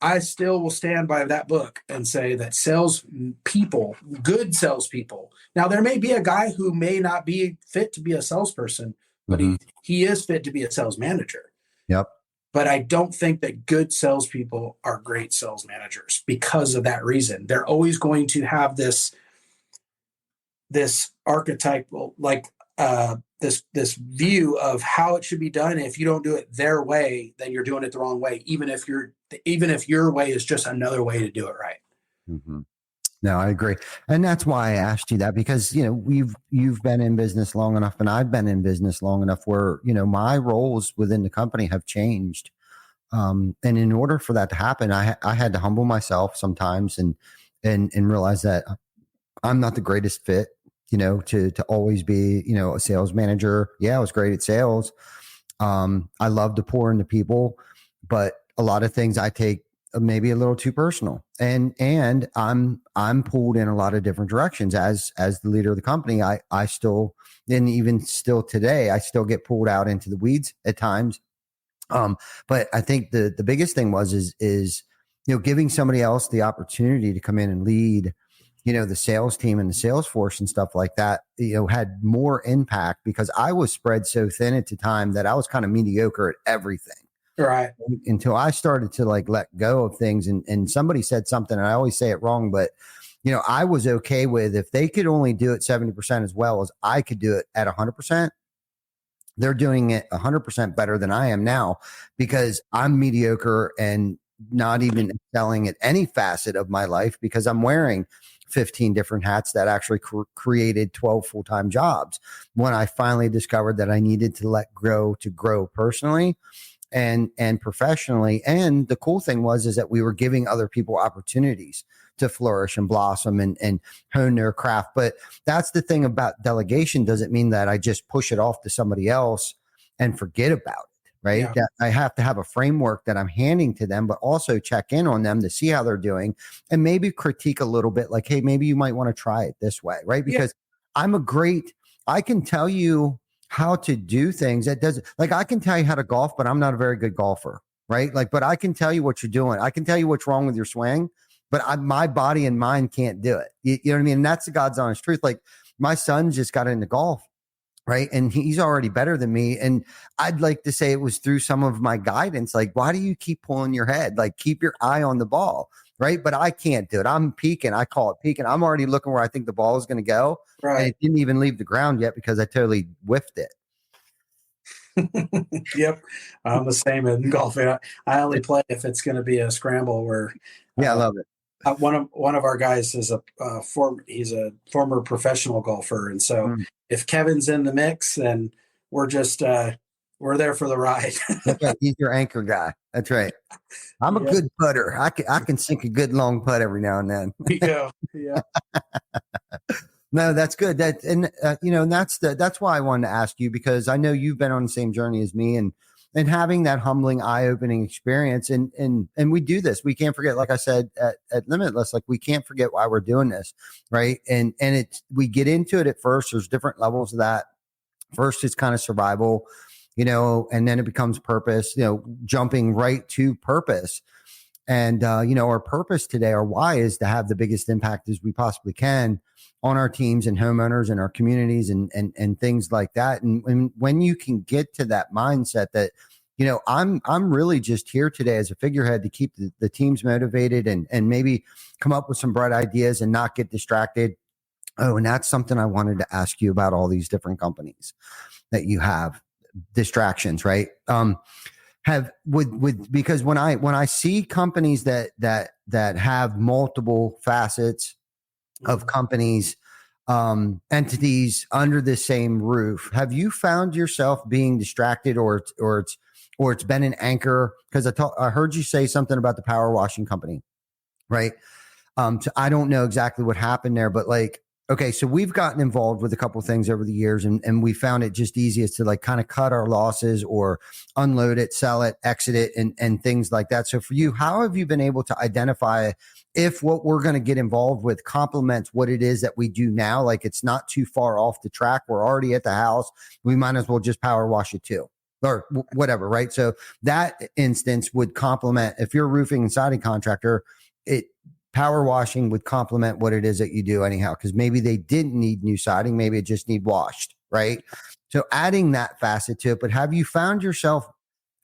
I still will stand by that book and say that sales people, good salespeople. Now, there may be a guy who may not be fit to be a salesperson, but mm-hmm. he is fit to be a sales manager. Yep. But I don't think that good salespeople are great sales managers because of that reason. They're always going to have this archetypal, like this view of how it should be done. If you don't do it their way, then you're doing it the wrong way, even if your way is just another way to do it right. Mm-hmm. No, I agree. And that's why I asked you that, because, you've been in business long enough and I've been in business long enough where, my roles within the company have changed. And in order for that to happen, I had to humble myself sometimes and realize that I'm not the greatest fit, to always be, a sales manager. Yeah, I was great at sales. I love to pour into people, but a lot of things I take maybe a little too personal, and I'm pulled in a lot of different directions as the leader of the company. I still, and even still today, I still get pulled out into the weeds at times. But I think the biggest thing is giving somebody else the opportunity to come in and lead, the sales team and the sales force and stuff like that, had more impact, because I was spread so thin at the time that I was kind of mediocre at everything. Right. Until I started to let go of things, and somebody said something, and I always say it wrong, but I was okay with, if they could only do it 70% as well as I could do it at 100%, they're doing it 100% better than I am now, because I'm mediocre and not even excelling at any facet of my life, because I'm wearing 15 different hats that actually created 12 full-time jobs. When I finally discovered that I needed to let go to grow personally and professionally. And the cool thing is that we were giving other people opportunities to flourish and blossom and hone their craft. But that's the thing about delegation. Doesn't mean that I just push it off to somebody else and forget about it. right? Yeah. That I have to have a framework that I'm handing to them, but also check in on them to see how they're doing and maybe critique a little bit like, hey, maybe you might want to try it this way, right? Yeah. Because I can tell you how to do things that doesn't like I can tell you how to golf, but I'm not a very good golfer, right? Like, but I can tell you what you're doing. I can tell you what's wrong with your swing, but my body and mind can't do it. You know what I mean? And that's the God's honest truth. Like my son just got into golf, right? And he's already better than me. And I'd like to say it was through some of my guidance. Like, why do you keep pulling your head? Like, keep your eye on the ball, right? But I can't do it. I'm peeking. I call it peeking. I'm already looking where I think the ball is going to go. And Right. it didn't even leave the ground yet because I totally whiffed it. Yep. I'm the same in golf. I only play if it's going to be a scramble where Yeah, I love it. one of our guys is he's a former professional golfer, and so Mm. if Kevin's in the mix, then we're just we're there for the ride. That's right. He's your anchor guy. That's right. I'm a Yeah. good putter. I can sink a good long putt every now and then. Yeah. Yeah. No, that's good. And that's why I wanted to ask you, because I know you've been on the same journey as me, and having that humbling, eye-opening experience. And we do this. We can't forget, like I said, at Limitless, like we can't forget why we're doing this. Right. And we get into it at first. There's different levels of that. First, it's kind of survival, and then it becomes purpose, jumping right to purpose. And, our purpose today, our why, is to have the biggest impact as we possibly can on our teams and homeowners and our communities and things like that. And when you can get to that mindset that, I'm really just here today as a figurehead to keep the teams motivated and maybe come up with some bright ideas and not get distracted. Oh, and that's something I wanted to ask you about all these different companies that you have, distractions, right? Because when I see companies that have multiple facets of companies, entities under the same roof, have you found yourself being distracted or it's been an anchor? Because I heard you say something about the power washing company, right? So I don't know exactly what happened there, but like, okay, so we've gotten involved with a couple of things over the years, and we found it just easiest to like kind of cut our losses or unload it, sell it, exit it, and things like that. So for you, how have you been able to identify if what we're going to get involved with complements what it is that we do now? Like it's not too far off the track. We're already at the house. We might as well just power wash it too, or whatever, right? So that instance would complement, if you're a roofing and siding contractor, power washing would complement what it is that you do anyhow, because maybe they didn't need new siding, maybe it just need washed, right? So adding that facet to it. But have you found yourself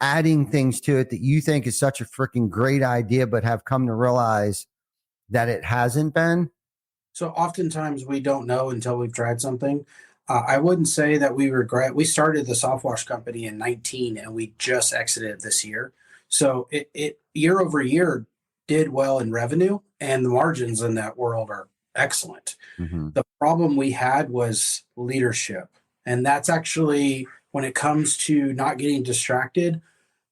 adding things to it that you think is such a freaking great idea, but have come to realize that it hasn't been? So oftentimes we don't know until we've tried something. I wouldn't say that we regret. We started the soft wash company in 19 and we just exited this year. So it year over year did well in revenue, and the margins in that world are excellent. Mm-hmm. The problem we had was leadership. And that's actually, when it comes to not getting distracted,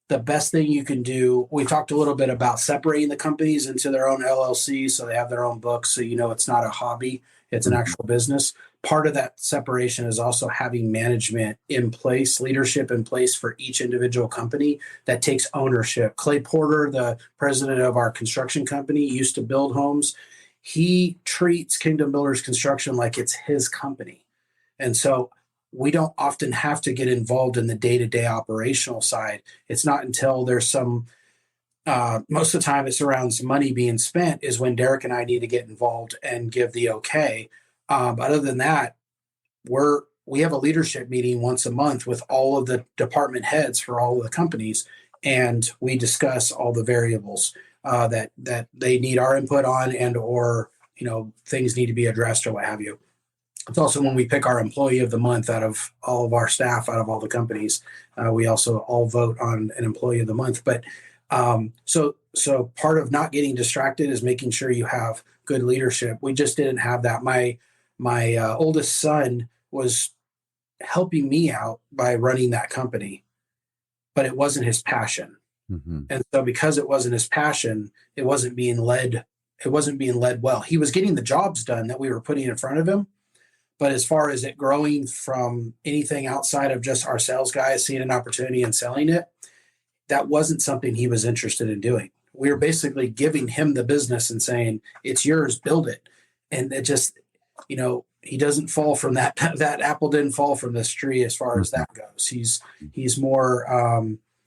the best thing you can do. We talked a little bit about separating the companies into their own LLC, so they have their own books. So, it's not a hobby, it's an actual business. Part of that separation is also having management in place, leadership in place for each individual company that takes ownership. Clay Porter, the president of our construction company, used to build homes. He treats Kingdom Builders Construction like it's his company. And so we don't often have to get involved in the day-to-day operational side. It's not until there's some, most of the time it's around some money being spent is when Derek and I need to get involved and give the okay. But other than that, we have a leadership meeting once a month with all of the department heads for all of the companies, and we discuss all the variables that they need our input on, and or things need to be addressed or what have you. It's also when we pick our employee of the month out of all of our staff, out of all the companies. We also all vote on an employee of the month. But so part of not getting distracted is making sure you have good leadership. We just didn't have that. My oldest son was helping me out by running that company, but it wasn't his passion. Mm-hmm. And so because it wasn't his passion, it wasn't being led well. He was getting the jobs done that we were putting in front of him, But as far as it growing from anything outside of just our sales guys seeing an opportunity and selling it, that wasn't something he was interested in doing. We were basically giving him the business and saying, it's yours, build it. And it just, he doesn't fall from that. That apple didn't fall from this tree as far as that goes. He's more,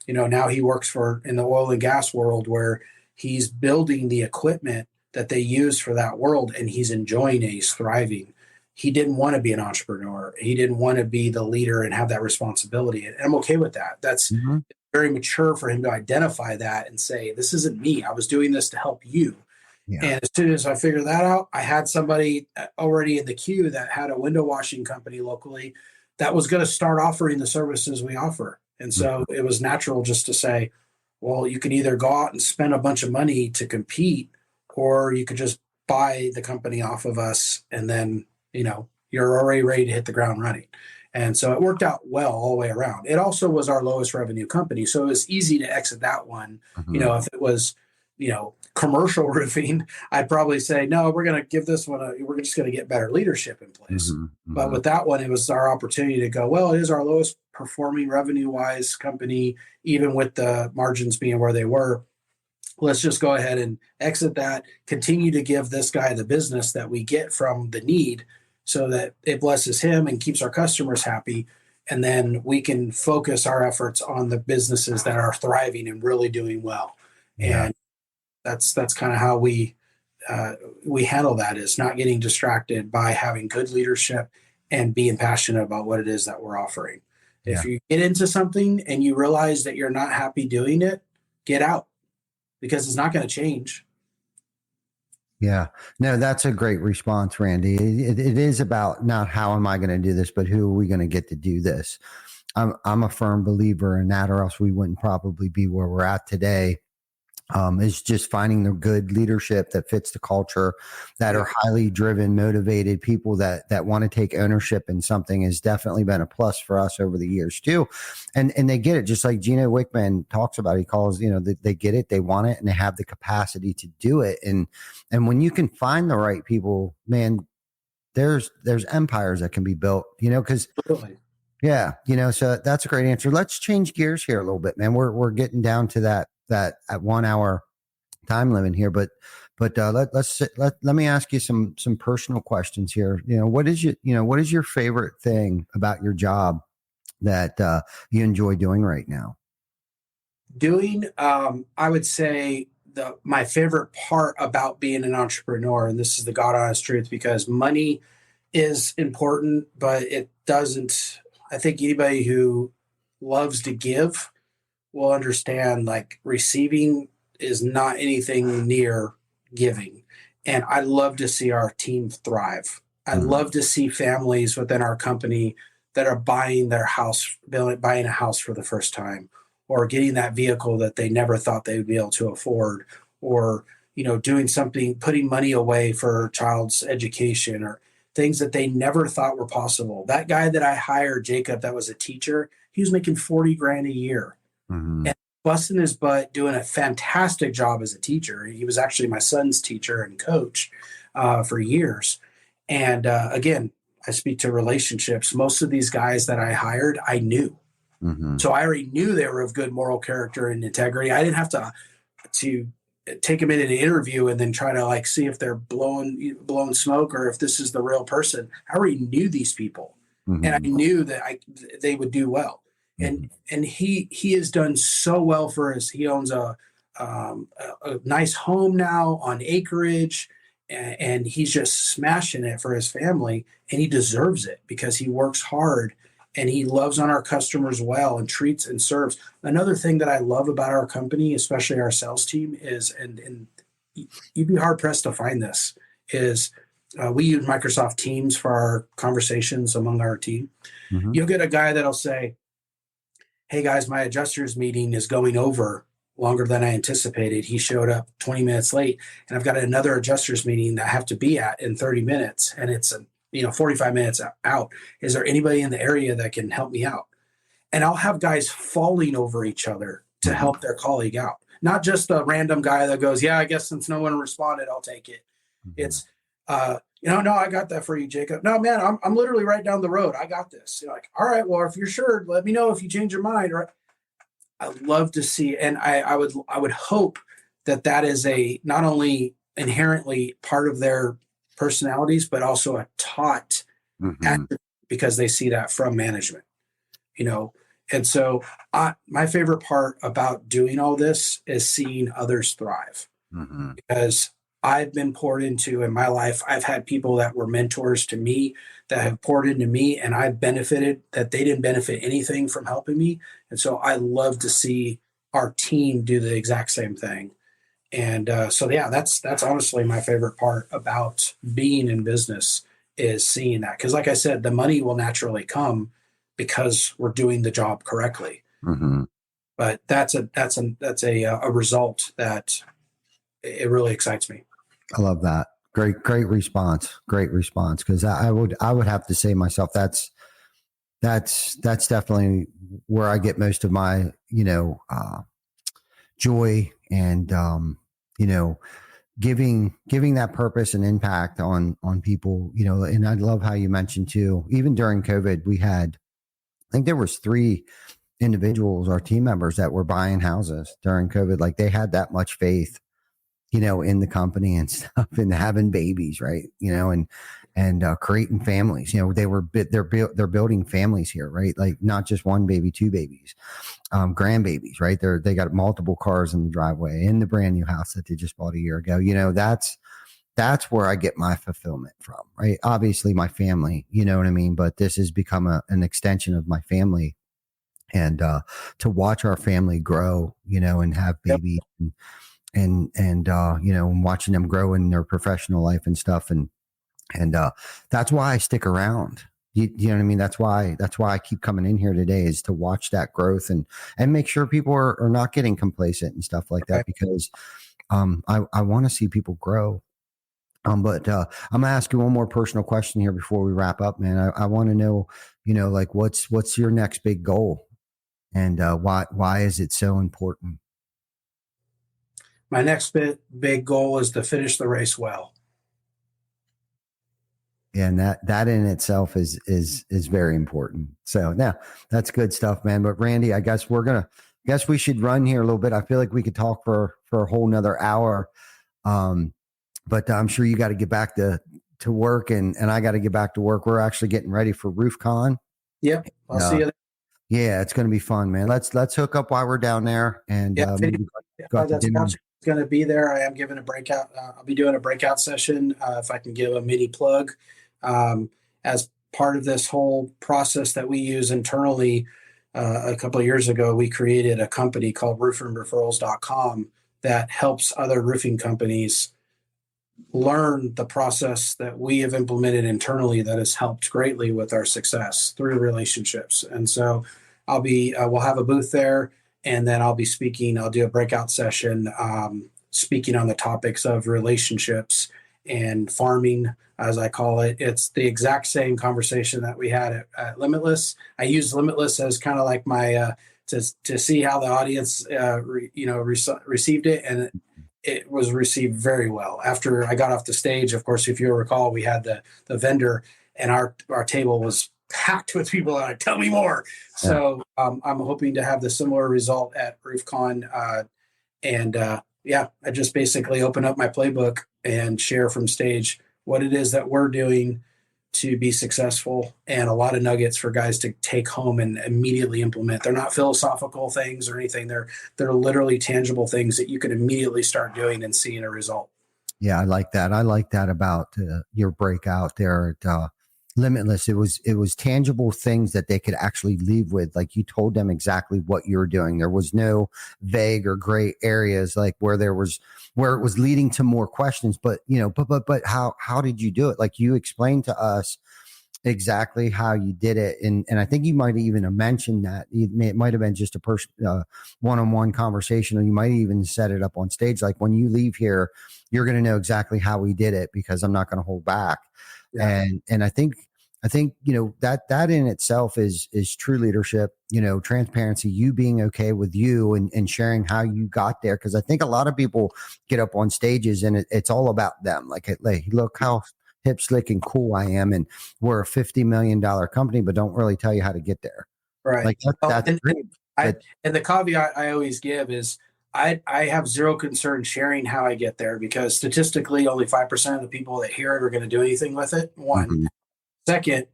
now he works in the oil and gas world where he's building the equipment that they use for that world, and he's enjoying it. He's thriving. He didn't want to be an entrepreneur. He didn't want to be the leader and have that responsibility. And I'm okay with that. That's very mature for him to identify that and say, this isn't me. I was doing this to help you. Yeah. And as soon as I figured that out, I had somebody already in the queue that had a window washing company locally that was going to start offering the services we offer. And so it was natural just to say, well, you can either go out and spend a bunch of money to compete, or you could just buy the company off of us, and then, you're already ready to hit the ground running. And so it worked out well all the way around. It also was our lowest revenue company. So it was easy to exit that one. If it was, commercial roofing, I'd probably say, no, we're going to give this one, we're just going to get better leadership in place. But with that one, it was our opportunity to go, well, it is our lowest performing revenue wise company, even with the margins being where they were. Let's just go ahead and exit that, continue to give this guy the business that we get from the need so that it blesses him and keeps our customers happy. And then we can focus our efforts on the businesses that are thriving and really doing well. Yeah. And that's kind of how we handle that, is not getting distracted by having good leadership and being passionate about what it is that we're offering. Yeah. If you get into something and you realize that you're not happy doing it, get out, because it's not going to change. Yeah, no, that's a great response, Randy. It is about not how am I going to do this, but who are we going to get to do this? I'm a firm believer in that, or else we wouldn't probably be where we're at today. Is just finding the good leadership that fits the culture, that are highly driven, motivated people that want to take ownership in something has definitely been a plus for us over the years too. And they get it, just like Gino Wickman talks about. He calls, they get it, they want it, and they have the capacity to do it. And when you can find the right people, man, there's empires that can be built, because yeah, so that's a great answer. Let's change gears here a little bit, man. We're getting down to that at 1 hour time limit here, but let me ask you some personal questions here. What is your favorite thing about your job that you enjoy doing right now? I would say my favorite part about being an entrepreneur, and this is the God honest truth, because money is important, but it doesn't. I think anybody who loves to give will understand, like, receiving is not anything near giving. And I love to see our team thrive. I love to see families within our company that are buying a house for the first time, or getting that vehicle that they never thought they would be able to afford, or, doing something, putting money away for a child's education, or things that they never thought were possible. That guy that I hired, Jacob, that was a teacher, he was making $40,000 a year. And busting his butt, doing a fantastic job as a teacher. He was actually my son's teacher and coach for years. And again, I speak to relationships. Most of these guys that I hired, I knew. So I already knew they were of good moral character and integrity. I didn't have to take them in an interview and then try to see if they're blowing smoke or if this is the real person. I already knew these people, and I knew that they would do well. And he has done so well for us. He owns a nice home now on acreage, and he's just smashing it for his family, and he deserves it because he works hard and he loves on our customers well and treats and serves. Another thing that I love about our company, especially our sales team, is, and you'd be hard pressed to find this, is we use Microsoft Teams for our conversations among our team. You'll get a guy that'll say, hey guys, my adjusters meeting is going over longer than I anticipated. He showed up 20 minutes late, and I've got another adjusters meeting that I have to be at in 30 minutes, and it's 45 minutes out. Is there anybody in the area that can help me out? And I'll have guys falling over each other to help their colleague out. Not just a random guy that goes, yeah, I guess since no one responded, I'll take it. It's No, I got that for you, Jacob. No, man, I'm literally right down the road. I got this. You're like, all right, well, if you're sure, let me know if you change your mind. Right. I love to see, and I would hope that that is a not only inherently part of their personalities, but also a taught Mm-hmm. attribute because they see that from management, you know. And so, my favorite part about doing all this is seeing others thrive Mm-hmm. because I've been poured into in my life. I've had people that were mentors to me that have poured into me, and I've benefited that they didn't benefit anything from helping me. And so I love to see our team do the exact same thing. And so, yeah, that's honestly my favorite part about being in business is seeing that. Because, like I said, the money will naturally come because we're doing the job correctly. Mm-hmm. But that's a result that it really excites me. I love that. Great response. Great response. Because I would have to say myself that's definitely where I get most of my joy and giving that purpose and impact on people. And I love how you mentioned too. Even during COVID, we had I think there was 3 individuals, our team members, that were buying houses during COVID. Like they had that much faith in the company and stuff and having babies, right. And creating families, they're building families here, right. Like not just one baby, 2 babies, grandbabies, right. They got multiple cars in the driveway in the brand new house that they just bought a year ago. That's where I get my fulfillment from, right. Obviously my family, you know what I mean? But this has become an extension of my family. And to watch our family grow, and have Yep. babies and watching them grow in their professional life and stuff. And that's why I stick around. You know what I mean? That's why I keep coming in here today, is to watch that growth and make sure people are not getting complacent and stuff like that, because I want to see people grow. But I'm gonna ask you one more personal question here before we wrap up, man. I want to know, like what's your next big goal, and why is it so important? My next big goal is to finish the race well. And that in itself is very important. So now that's good stuff, man. But Randy, I guess we should run here a little bit. I feel like we could talk for a whole nother hour. But I'm sure you got to get back to work, and I got to get back to work. We're actually getting ready for RoofCon. Yep. I'll see you there. Yeah, it's going to be fun, man. Let's hook up while we're down there, and Yeah, maybe go out to that's dinner. going to be there. I am giving a breakout. I'll be doing a breakout session. If I can give a mini plug, as part of this whole process that we use internally, a couple of years ago, we created a company called roofingreferrals.com that helps other roofing companies learn the process that we have implemented internally that has helped greatly with our success through relationships. And so we'll have a booth there, and then I'll be speaking. I'll do a breakout session, speaking on the topics of relationships and farming, as I call it. It's the exact same conversation that we had at Limitless. I use Limitless as kind of like my, to see how the audience, received it. And it was received very well. After I got off the stage, of course, if you recall, we had the vendor, and our table was packed with people like, tell me more. Yeah. So I'm hoping to have the similar result at RoofCon. I just basically open up my playbook and share from stage what it is that we're doing to be successful, and a lot of nuggets for guys to take home and immediately implement. They're not philosophical things or anything. They're literally tangible things that you can immediately start doing and seeing a result. Yeah, I like that. I like that about your breakout there at Limitless. It was tangible things that they could actually leave with. Like you told them exactly what you were doing. There was no vague or gray areas like where it was leading to more questions. But but how did you do it? Like you explained to us exactly how you did it, and I think you might even have mentioned that it might have been just a one-on-one conversation, or you might even set it up on stage. Like when you leave here, you're going to know exactly how we did it, because I'm not going to hold back. Yeah. And I think that in itself is true leadership, transparency, you being okay with you and sharing how you got there. Cause I think a lot of people get up on stages and it's all about them. Like, hey, look how hip, slick, and cool I am. And we're a $50 million company, but don't really tell you how to get there. Right. Like that's great. And the caveat I always give is I have zero concern sharing how I get there, because statistically only 5% of the people that hear it are going to do anything with it. One. Mm-hmm. Second,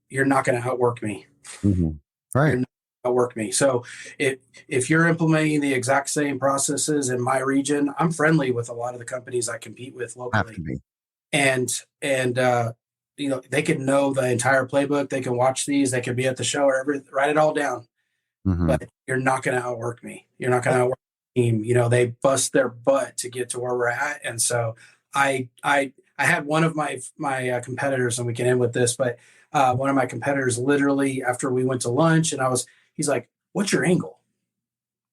you're not going to outwork me. Mm-hmm. Right. You're not going to outwork me. So if you're implementing the exact same processes in my region, I'm friendly with a lot of the companies I compete with locally. Have to be. And they can know the entire playbook. They can watch these. They can be at the show or write it all down. Mm-hmm. But you're not going to outwork me. You're not going to outwork the team. They bust their butt to get to where we're at. And so I had one of my competitors, and we can end with this, but one of my competitors, literally after we went to lunch, and he's like, "What's your angle?"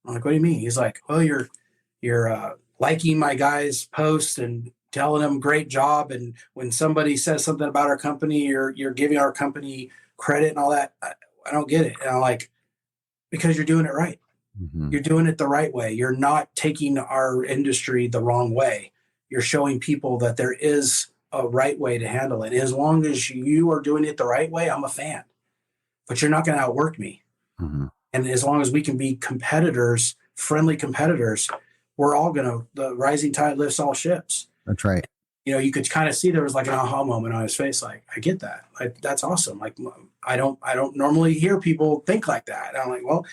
I'm like, "What do you mean?" He's like, "Well, you're liking my guys' posts and telling them great job. And when somebody says something about our company, you're giving our company credit and all that." I don't get it. And I'm like, because you're doing it right. Mm-hmm. You're doing it the right way. You're not taking our industry the wrong way. You're showing people that there is a right way to handle it. As long as you are doing it the right way, I'm a fan. But you're not going to outwork me. Mm-hmm. And as long as we can be competitors, friendly competitors, we're all the rising tide lifts all ships. That's right. You could kind of see there was like an aha moment on his face. Like, I get that. Like, that's awesome. Like, I don't normally hear people think like that. And I'm like, well,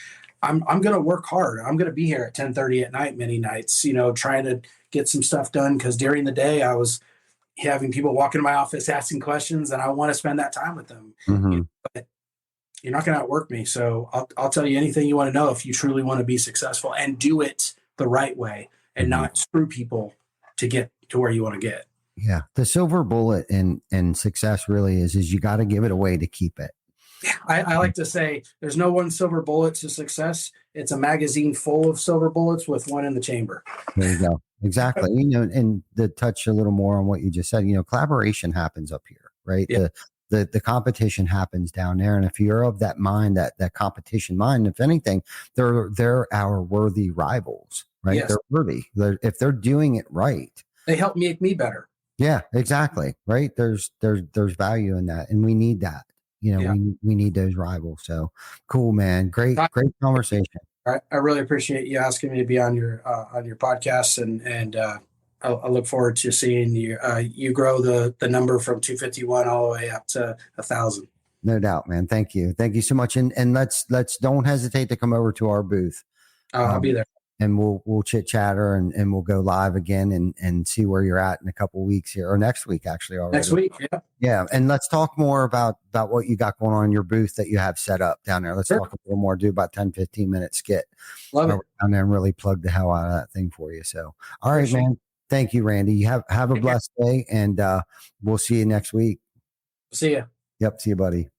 I'm going to work hard. I'm going to be here at 10:30 at night, many nights, trying to get some stuff done. Cause during the day I was having people walk into my office, asking questions, and I want to spend that time with them. Mm-hmm. But you're not going to outwork me. So I'll tell you anything you want to know if you truly want to be successful, and do it the right way, and Mm-hmm. not screw people to get to where you want to get. Yeah. The silver bullet in success really is you got to give it away to keep it. Yeah, I like to say there's no one silver bullet to success. It's a magazine full of silver bullets with one in the chamber. There you go. Exactly. And to touch a little more on what you just said, collaboration happens up here, right? Yeah. The competition happens down there. And if you're of that mind, that competition mind, if anything, they're our worthy rivals, right? Yes. They're worthy. If they're doing it right, they help make me better. Yeah, exactly. Right. There's value in that. And we need that. Yeah. We need those rivals. So cool, man. Great conversation. I really appreciate you asking me to be on your podcast, and I look forward to seeing you grow the number from 251 all the way up to 1,000. No doubt, man. Thank you so much. And let's don't hesitate to come over to our booth. I'll be there. And we'll chit chatter and we'll go live again and see where you're at in a couple of weeks here, or next week actually already. Next week, yeah. Yeah, and let's talk more about what you got going on in your booth that you have set up down there. Let's talk a little more. Do about 10-15 minute skit. Love it. Down there and really plug the hell out of that thing for you. So, all right, man. Thank you, Randy. You have a blessed day, and we'll see you next week. See ya. Yep. See you, buddy.